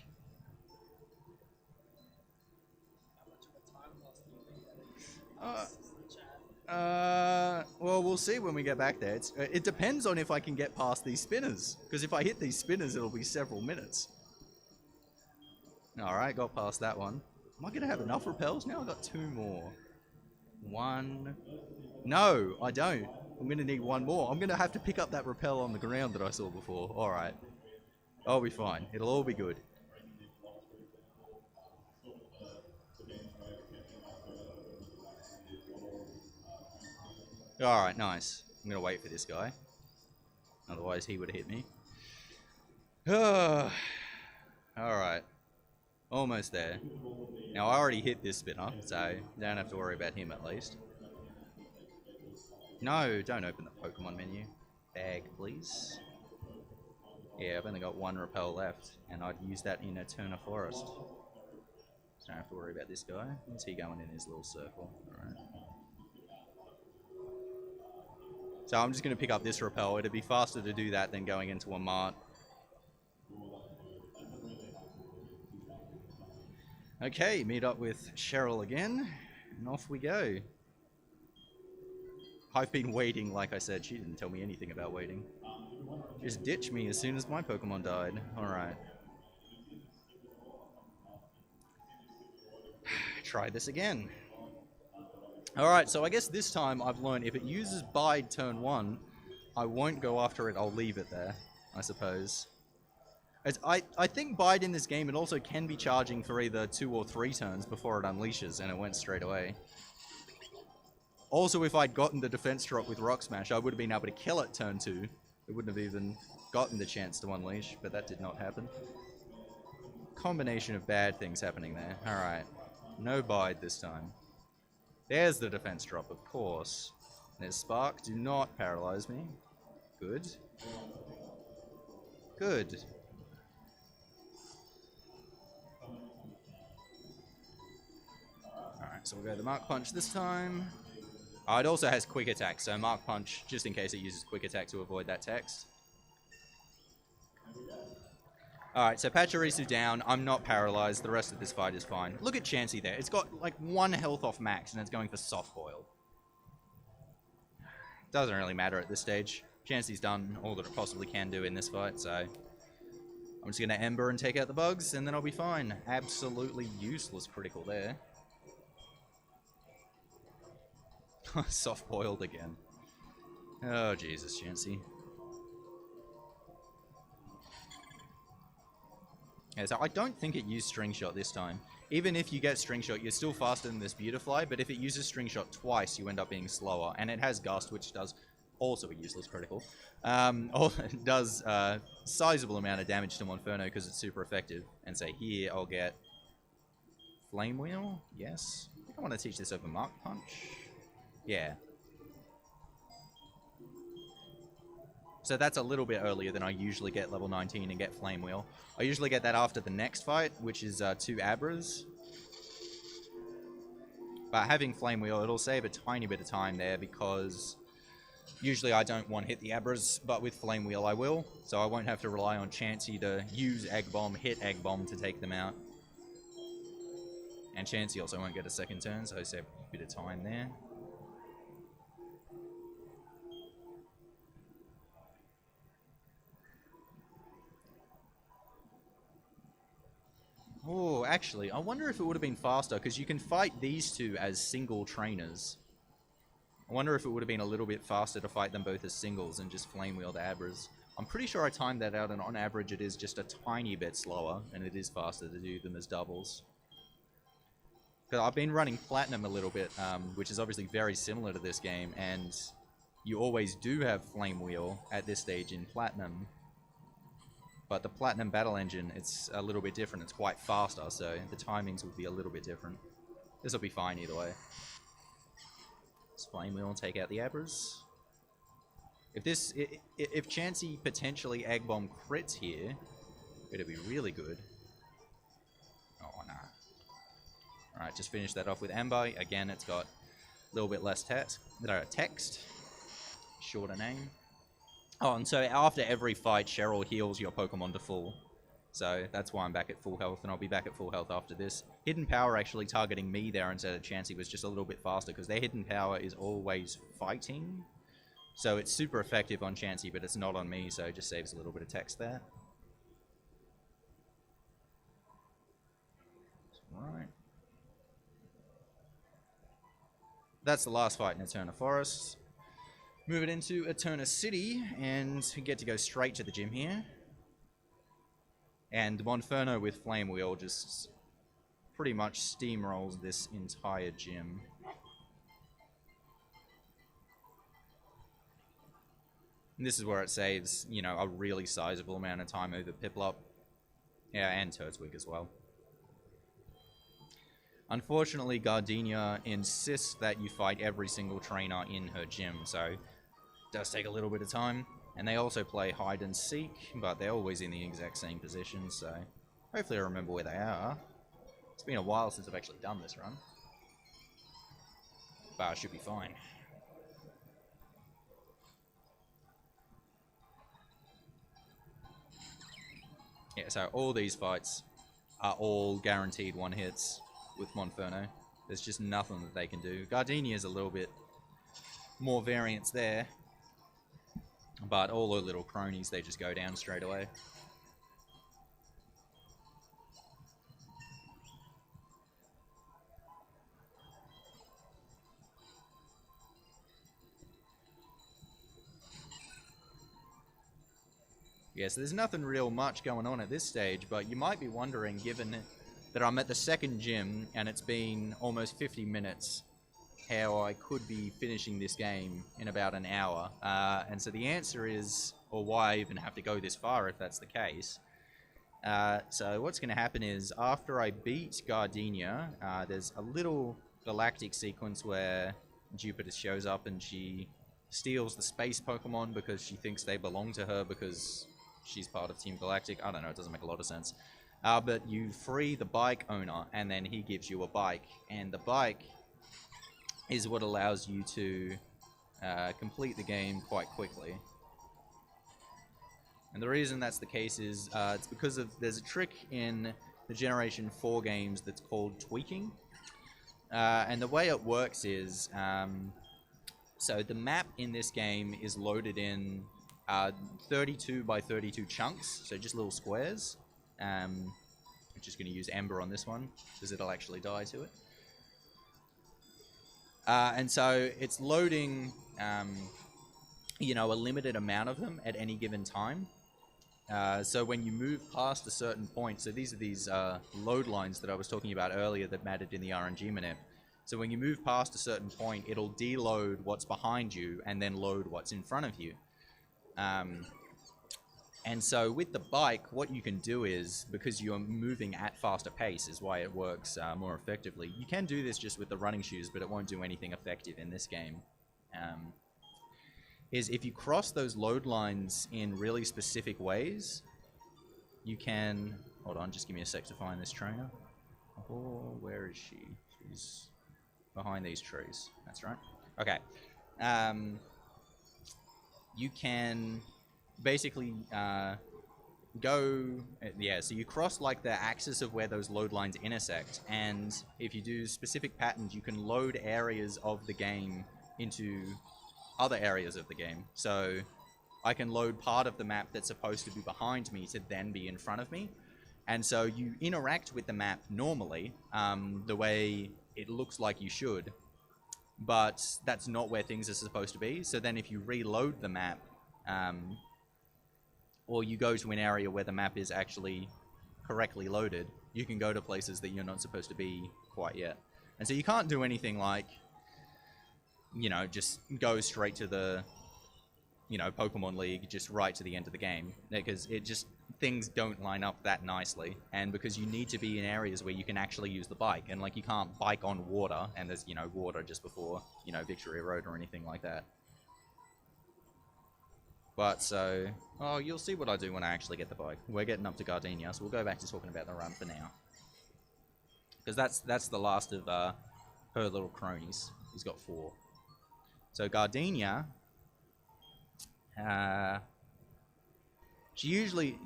Well, we'll see when we get back there. It depends on if I can get past these spinners, because if I hit these spinners, it'll be several minutes. Alright, got past that one. Am I going to have enough repels now? I've got 2 more. 1. No, I don't. I'm going to need 1 more. I'm going to have to pick up that repel on the ground that I saw before. Alright. I'll be fine. It'll all be good. Alright, nice. I'm going to wait for this guy. Otherwise he would have hit me. Alright. Almost there. Now, I already hit this spinner, so don't have to worry about him at least. No, don't open the Pokemon menu. Bag, please. Yeah, I've only got 1 repel left, and I'd use that in Eterna Forest. So don't have to worry about this guy. What's he going in his little circle? Alright. So I'm just going to pick up this repel. It'd be faster to do that than going into a mart. Okay, meet up with Cheryl again, and off we go. I've been waiting, like I said. She didn't tell me anything about waiting. Just ditched me as soon as my Pokemon died. Alright. Try this again. Alright, so I guess this time I've learned if it uses Bide turn 1, I won't go after it, I'll leave it there, I suppose. I think Bide in this game, it also can be charging for either 2 or 3 turns before it unleashes, and it went straight away. Also, if I'd gotten the defense drop with Rock Smash, I would have been able to kill it turn 2. It wouldn't have even gotten the chance to unleash, but that did not happen. Combination of bad things happening there. Alright. No Bide this time. There's the defense drop, of course. There's Spark. Do not paralyze me. Good. Good. Alright, so we'll go the Mark Punch this time. It also has quick attack, so Mark Punch, just in case it uses quick attack to avoid that text. Alright, so Pachirisu down. I'm not paralyzed. The rest of this fight is fine. Look at Chansey there. It's got like 1 health off max, and it's going for soft boil. Doesn't really matter at this stage. Chansey's done all that it possibly can do in this fight, so I'm just going to Ember and take out the bugs, and then I'll be fine. Absolutely useless critical there. Soft boiled again. Oh, Jesus, Chansey. Yeah, so I don't think it used String Shot this time. Even if you get String Shot, you're still faster than this Beautifly, but if it uses String Shot twice, you end up being slower. And it has Gust, which does also a useless critical. It does a sizable amount of damage to Monferno because it's super effective. And so here I'll get Flame Wheel, yes. I think I want to teach this over Mark Punch. Yeah. So that's a little bit earlier than I usually get level 19 and get Flame Wheel. I usually get that after the next fight, which is 2 Abras. But having Flame Wheel, it'll save a tiny bit of time there because usually I don't one-hit the Abras, but with Flame Wheel I will. So I won't have to rely on Chansey to use Egg Bomb, hit Egg Bomb to take them out. And Chansey also won't get a second turn, so I save a bit of time there. Oh, actually, I wonder if it would have been faster, because you can fight these two as single trainers. I wonder if it would have been a little bit faster to fight them both as singles and just Flame Wheel the Abras. I'm pretty sure I timed that out, and on average it is just a tiny bit slower, and it is faster to do them as doubles. Because I've been running Platinum a little bit, which is obviously very similar to this game, and you always do have Flame Wheel at this stage in Platinum. But the Platinum Battle Engine, it's a little bit different. It's quite faster, so the timings would be a little bit different. This will be fine either way. This Flame Wheel and take out the Abras. If Chansey potentially Egg Bomb crits here, it'd be really good. Oh, nah. Alright, just finish that off with Amber. Again, it's got a little bit less text. Shorter name. Oh, and so after every fight, Cheryl heals your Pokemon to full. So that's why I'm back at full health, and I'll be back at full health after this. Hidden Power actually targeting me there instead of Chansey was just a little bit faster, because their Hidden Power is always fighting. So it's super effective on Chansey, but it's not on me, so it just saves a little bit of text there. Right. That's the last fight in Eterna Forest. Move it into Eterna City, and get to go straight to the gym here. And Monferno with Flame Wheel just pretty much steamrolls this entire gym. And this is where it saves, you know, a really sizable amount of time over Piplup. Yeah, and Turtwig as well. Unfortunately, Gardenia insists that you fight every single trainer in her gym, so it does take a little bit of time. And they also play hide and seek, but they're always in the exact same position, so hopefully I remember where they are. It's been a while since I've actually done this run, but I should be fine. Yeah, so all these fights are all guaranteed one hits with Monferno. There's just nothing that they can do. Gardenia is a little bit more variance there, but all the little cronies, they just go down straight away. Yeah, so there's nothing real much going on at this stage, but you might be wondering, given that I'm at the second gym and it's been almost 50 minutes, how I could be finishing this game in about an hour. And so the answer is, or why I even have to go this far if that's the case. So what's going to happen is, after I beat Gardenia, there's a little galactic sequence where Jupiter shows up and she steals the space Pokemon because she thinks they belong to her because she's part of Team Galactic. I don't know, it doesn't make a lot of sense. But you free the bike owner, and then he gives you a bike. And the bike is what allows you to complete the game quite quickly. And the reason that's the case is it's because there's a trick in the Generation 4 games that's called tweaking. And the way it works is, so the map in this game is loaded in 32 by 32 chunks, so just little squares. I'm just going to use Ember on this one, because it'll actually die to it. And so it's loading, you know, a limited amount of them at any given time. So when you move past a certain point, so these are these load lines that I was talking about earlier that mattered in the RNG minute. So when you move past a certain point, it'll deload what's behind you and then load what's in front of you. And so with the bike, what you can do is, because you're moving at faster pace is why it works more effectively. You can do this just with the running shoes, but it won't do anything effective in this game. Is if you cross those load lines in really specific ways, you can... Hold on, just give me a sec to find this trainer. Oh, where is she? She's behind these trees. That's right. Okay. You can basically go... Yeah, so you cross like the axis of where those load lines intersect, and if you do specific patterns, you can load areas of the game into other areas of the game. So I can load part of the map that's supposed to be behind me to then be in front of me. And so you interact with the map normally, the way it looks like you should, but that's not where things are supposed to be. So then if you reload the map, or you go to an area where the map is actually correctly loaded, you can go to places that you're not supposed to be quite yet. And so you can't do anything like, you know, just go straight to the, you know, Pokemon League, just right to the end of the game, because it just, things don't line up that nicely, and because you need to be in areas where you can actually use the bike, and like you can't bike on water, and there's, you know, water just before, you know, Victory Road or anything like that. But so, oh, you'll see what I do when I actually get the bike. We're getting up to Gardenia, so we'll go back to talking about the run for now, because that's the last of her little cronies. He's got 4. So Gardenia, she usually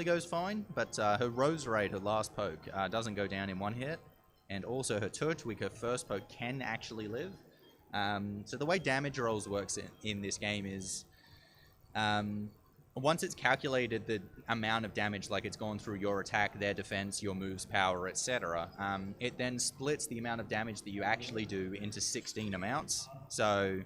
goes fine, but her Roserade, her last poke, doesn't go down in one hit, and also her Turtwig, her first poke, can actually live. So the way damage rolls works in this game is, once it's calculated the amount of damage, like it's gone through your attack, their defense, your move's power, etc., it then splits the amount of damage that you actually do into 16 amounts. So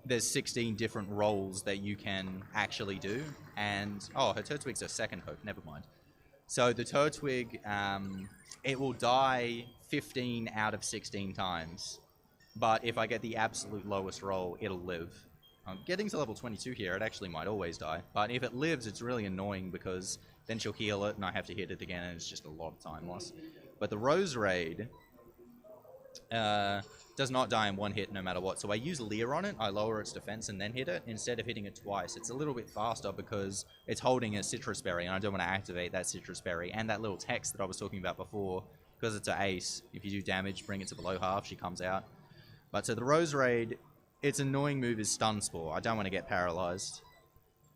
there's 16 different rolls that you can actually do, and oh, her Turtwig's her second poke, never mind. So the Turtwig, it will die 15 out of 16 times. But if I get the absolute lowest roll, it'll live. I'm getting to level 22 here, it actually might always die. But if it lives, it's really annoying because then she'll heal it and I have to hit it again and it's just a lot of time loss. But the Roserade does not die in one hit no matter what. So I use Leer on it, I lower its defense and then hit it instead of hitting it twice. It's a little bit faster because it's holding a Citrus Berry and I don't want to activate that Citrus Berry. And that little text that I was talking about before, because it's an ace, if you do damage, bring it to below half, she comes out. But so the Roserade, its annoying move is Stun Spore. I don't want to get paralyzed.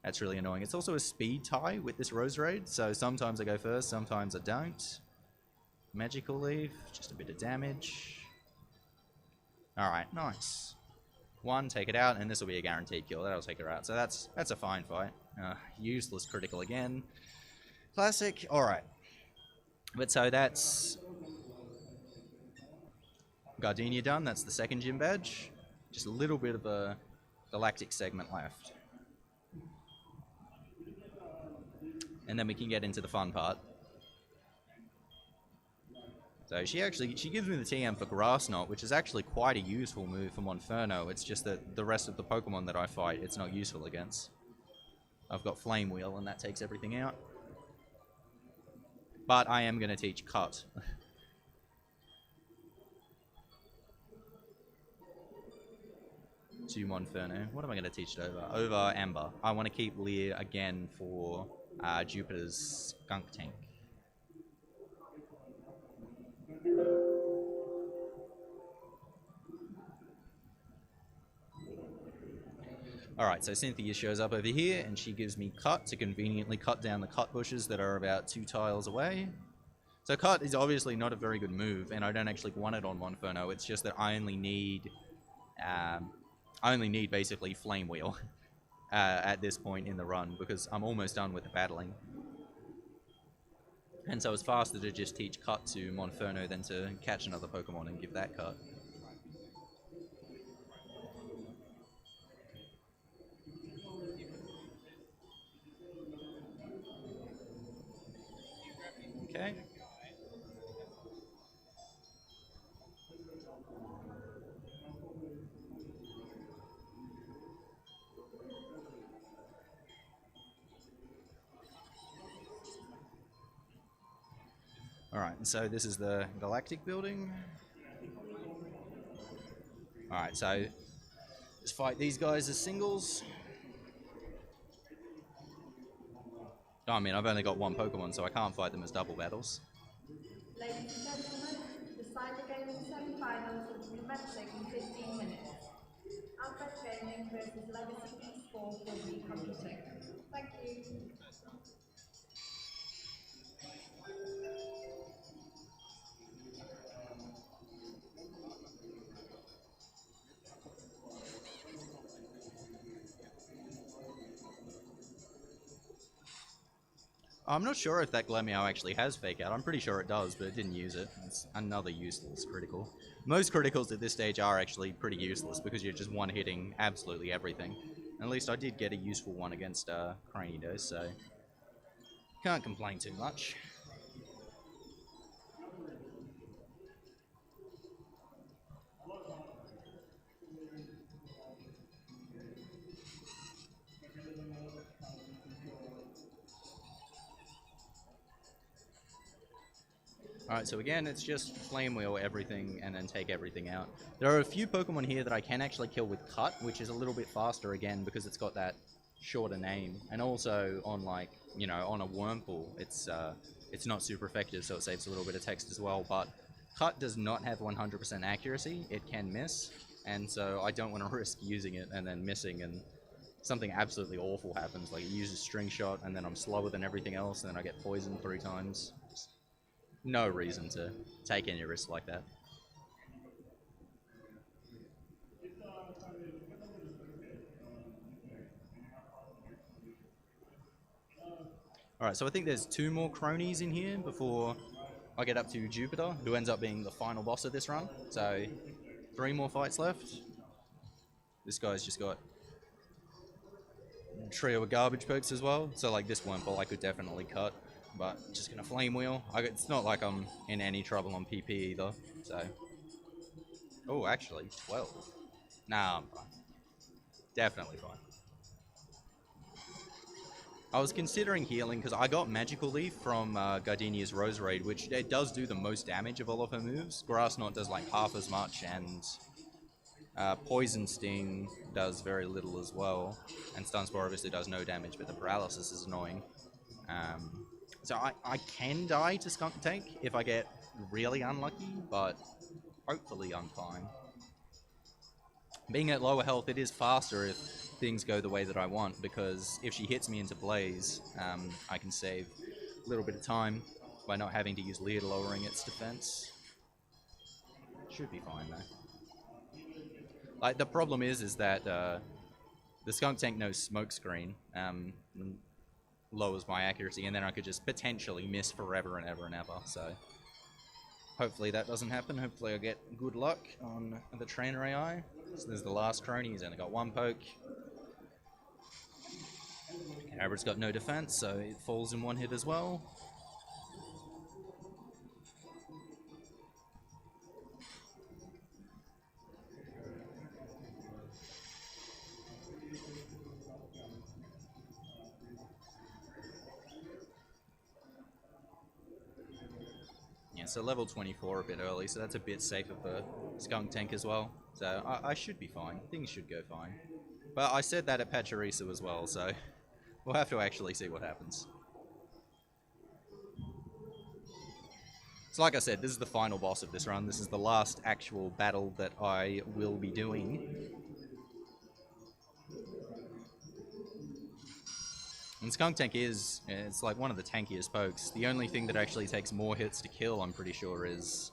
That's really annoying. It's also a speed tie with this Roserade, so sometimes I go first, sometimes I don't. Magical Leaf, just a bit of damage. Alright, nice. 1, take it out, and this will be a guaranteed kill. That'll take her out. So that's a fine fight. Useless critical again. Classic. Alright. But so that's Gardenia done. That's the second gym badge. Just a little bit of a galactic segment left. And then we can get into the fun part. So she gives me the TM for Grass Knot, which is actually quite a useful move for Monferno. It's just that the rest of the Pokemon that I fight, it's not useful against. I've got Flame Wheel, and that takes everything out. But I am going to teach Cut. To Monferno. What am I going to teach it over? Over Amber. I want to keep Leer again for Jupiter's Skunk Tank. Alright, so Cynthia shows up over here, and she gives me cut to conveniently cut down the cut bushes that are about 2 tiles away. So cut is obviously not a very good move, and I don't actually want it on Monferno. It's just that I only need basically Flame Wheel at this point in the run, because I'm almost done with the battling. And so it's faster to just teach cut to Monferno than to catch another Pokemon and give that cut. Okay. Alright, and so this is the Galactic building. Alright, so let's fight these guys as singles. I mean, I've only got 1 Pokemon, so I can't fight them as double battles. Ladies and gentlemen, decide the gaming semi-finals will be commencing in 15 minutes. Outback Gaming versus Legacy Esports will be competing. Thank you. I'm not sure if that Glemeow actually has Fake Out. I'm pretty sure it does, but it didn't use it. It's another useless critical. Most criticals at this stage are actually pretty useless because you're just one-hitting absolutely everything. At least I did get a useful one against Cranido, so can't complain too much. Alright, so again, it's just Flame Wheel everything and then take everything out. There are a few Pokemon here that I can actually kill with Cut, which is a little bit faster again because it's got that shorter name. And also on like, you know, on a Wurmple, it's not super effective, so it saves a little bit of text as well. But Cut does not have 100% accuracy. It can miss, and so I don't want to risk using it and then missing and something absolutely awful happens. Like it uses String Shot and then I'm slower than everything else and then I get poisoned 3 times. No reason to take any risk like that. Alright, so I think there's 2 more cronies in here before I get up to Jupiter, who ends up being the final boss of this run. So 3 more fights left. This guy's just got a trio of garbage pokes as well, so like this Wurmple I could definitely cut. But just gonna Flame Wheel. It's not like I'm in any trouble on PP either, so. Oh, actually, 12. Nah, I'm fine. Definitely fine. I was considering healing because I got Magical Leaf from Gardenia's Rose Raid, which it does do the most damage of all of her moves. Grass Knot does like half as much, and Poison Sting does very little as well. And Stun Spore obviously does no damage, but the Paralysis is annoying. So I can die to Skunk Tank if I get really unlucky, but hopefully I'm fine. Being at lower health, it is faster if things go the way that I want, because if she hits me into Blaze, I can save a little bit of time by not having to use Leer lowering its defense. Should be fine though. Like the problem is that the Skunk Tank knows Smokescreen, lowers my accuracy, and then I could just potentially miss forever and ever and ever, so hopefully that doesn't happen. Hopefully I get good luck on the trainer AI. So there's the last crony, he's only got 1 poke. Abert's got no defense, so it falls in 1 hit as well. So level 24 a bit early, so that's a bit safer for Skunk Tank as well. So I should be fine. Things should go fine. But I said that at Pachirisu as well, so we'll have to actually see what happens. So like I said, this is the final boss of this run. This is the last actual battle that I will be doing. And Skunk Tank is, it's like one of the tankiest pokes. The only thing that actually takes more hits to kill, I'm pretty sure, is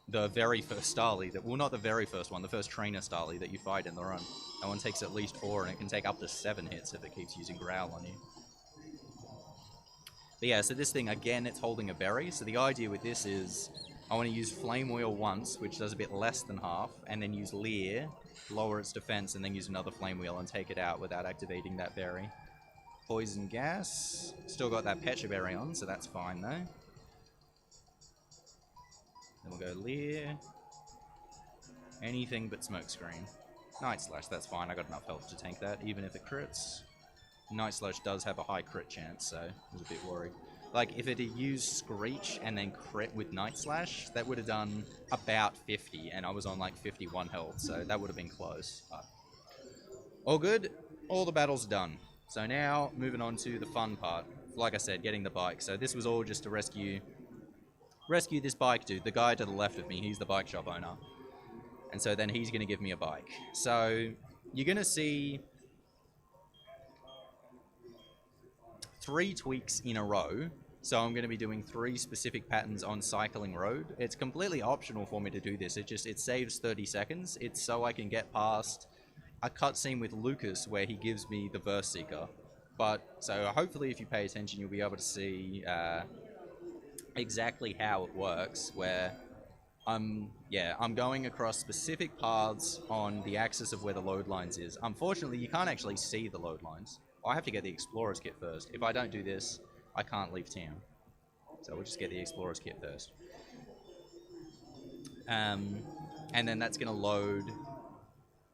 the very first Starly. Well, not the very first one, the first trainer Starly that you fight in the run. That one takes at least 4, and it can take up to 7 hits if it keeps using Growl on you. But yeah, so this thing, again, it's holding a berry. So the idea with this is I want to use Flame Wheel once, which does a bit less than half, and then use Leer, lower its defense, and then use another Flame Wheel and take it out without activating that berry. Poison Gas. Still got that Pecha Berry on, so that's fine though. Then we'll go Leer. Anything but Smokescreen. Night Slash, that's fine. I got enough health to tank that, even if it crits. Night Slash does have a high crit chance, so I was a bit worried. Like, if it had used Screech and then crit with Night Slash, that would have done about 50, and I was on like 51 health, so that would have been close. But all good. All the battles done. So now, moving on to the fun part. Like I said, getting the bike. So this was all just to rescue this bike dude. The guy to the left of me, he's the bike shop owner. And so then he's going to give me a bike. So you're going to see 3 tweaks in a row. So I'm going to be doing 3 specific patterns on Cycling Road. It's completely optional for me to do this. It saves 30 seconds. It's so I can get past a cutscene with Lucas where he gives me the Verse Seeker. But so hopefully if you pay attention, you'll be able to see exactly how it works, where I'm going across specific paths on the axis of where the load lines is. Unfortunately, you can't actually see the load lines. I have to get the Explorer's Kit first. If I don't do this, I can't leave town. So we'll just get the Explorer's Kit first. And then that's going to load.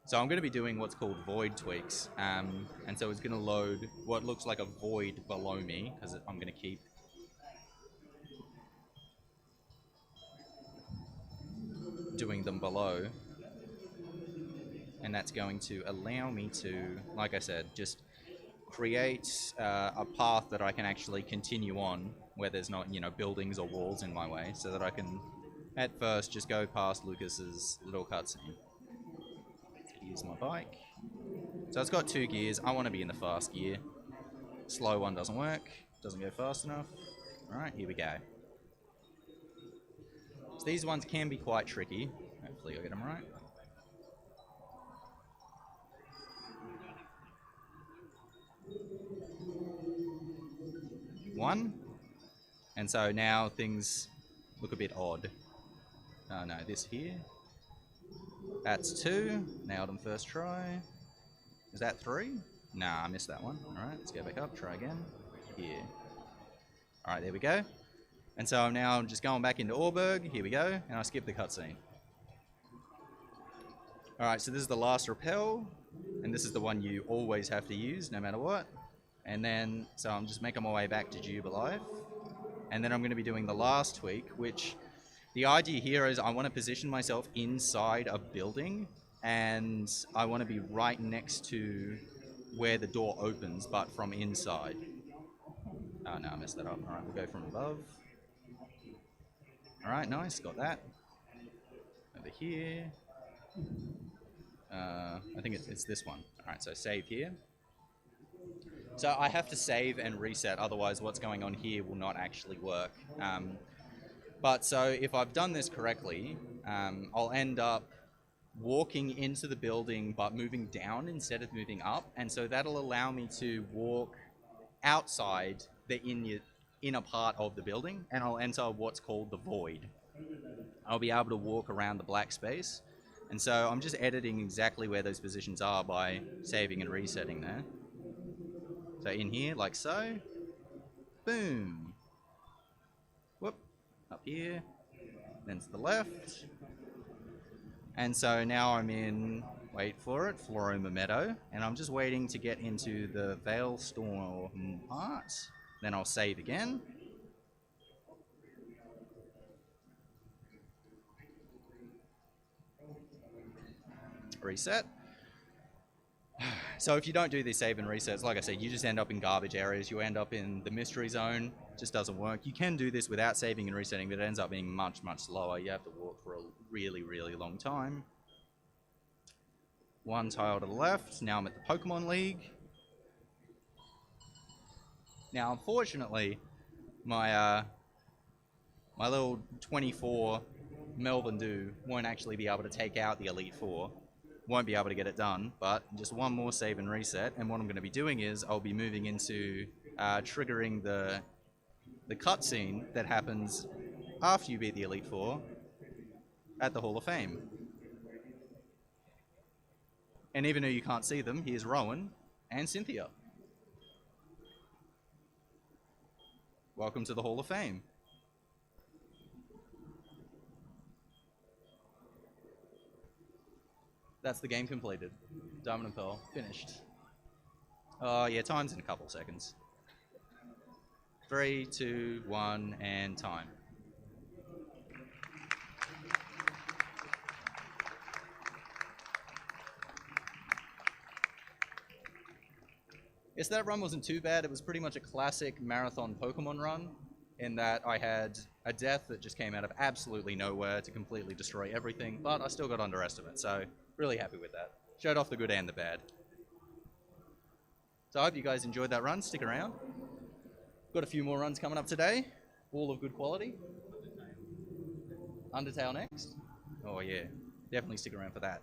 So I'm going to be doing what's called void tweaks. And so it's going to load what looks like a void below me, because I'm going to keep doing them below. And that's going to allow me to, like I said, just create a path that I can actually continue on where there's not, buildings or walls in my way, so that I can, at first, just go past Lucas's little cutscene. Here's my bike. So it's got 2 gears. I want to be in the fast gear. Slow one doesn't work. Doesn't go fast enough. Alright, here we go. So these ones can be quite tricky. Hopefully I'll get them right. One. And so now things look a bit odd. Oh no, this here. That's 2. Nailed them first try. Is that 3? Nah, I missed that one. Alright, let's go back up, try again. Here. Alright, there we go. And so I'm now just going back into Auberg. Here we go. And I skip the cutscene. Alright, so this is the last rappel. And this is the one you always have to use, no matter what. And then, so I'm just making my way back to Jubilife. And then I'm going to be doing the last tweak, which the idea here is I want to position myself inside a building, and I want to be right next to where the door opens, but from inside. Oh no, I messed that up. Alright, we'll go from above. Alright, nice, got that. Over here. I think it's this one. Alright, so save here. So I have to save and reset, otherwise what's going on here will not actually work. But so if I've done this correctly, I'll end up walking into the building but moving down instead of moving up, and so that'll allow me to walk outside the inner part of the building, and I'll enter what's called the void. I'll be able to walk around the black space, and so I'm just editing exactly where those positions are by saving and resetting there. So in here, like so. Boom. Whoop. Up here. Then to the left. And so now I'm in, wait for it, Floroma Meadow. And I'm just waiting to get into the Vale Storm part. Then I'll save again. Reset. So if you don't do these save and resets, like I said, you just end up in garbage areas. You end up in the mystery zone. Just doesn't work. You can do this without saving and resetting, but it ends up being much, much slower. You have to walk for a really, really long time. One tile to the left. Now I'm at the Pokemon League. Now, unfortunately, my my little 24 Melbourne Dew won't actually be able to take out the Elite Four. Won't be able to get it done, but just one more save and reset. And what I'm going to be doing is I'll be moving into triggering the cutscene that happens after you beat the Elite Four at the Hall of Fame. And even though you can't see them, here's Rowan and Cynthia. Welcome to the Hall of Fame. That's the game completed. Diamond and Pearl, finished. Oh yeah, time's in a couple seconds. 3, 2, 1, and time. Yes, that run wasn't too bad. It was pretty much a classic marathon Pokemon run in that I had a death that just came out of absolutely nowhere to completely destroy everything, but I still got underestimate, so really happy with that. Showed off the good and the bad. So I hope you guys enjoyed that run. Stick around. Got a few more runs coming up today, all of good quality. Undertale next. Oh yeah, definitely stick around for that.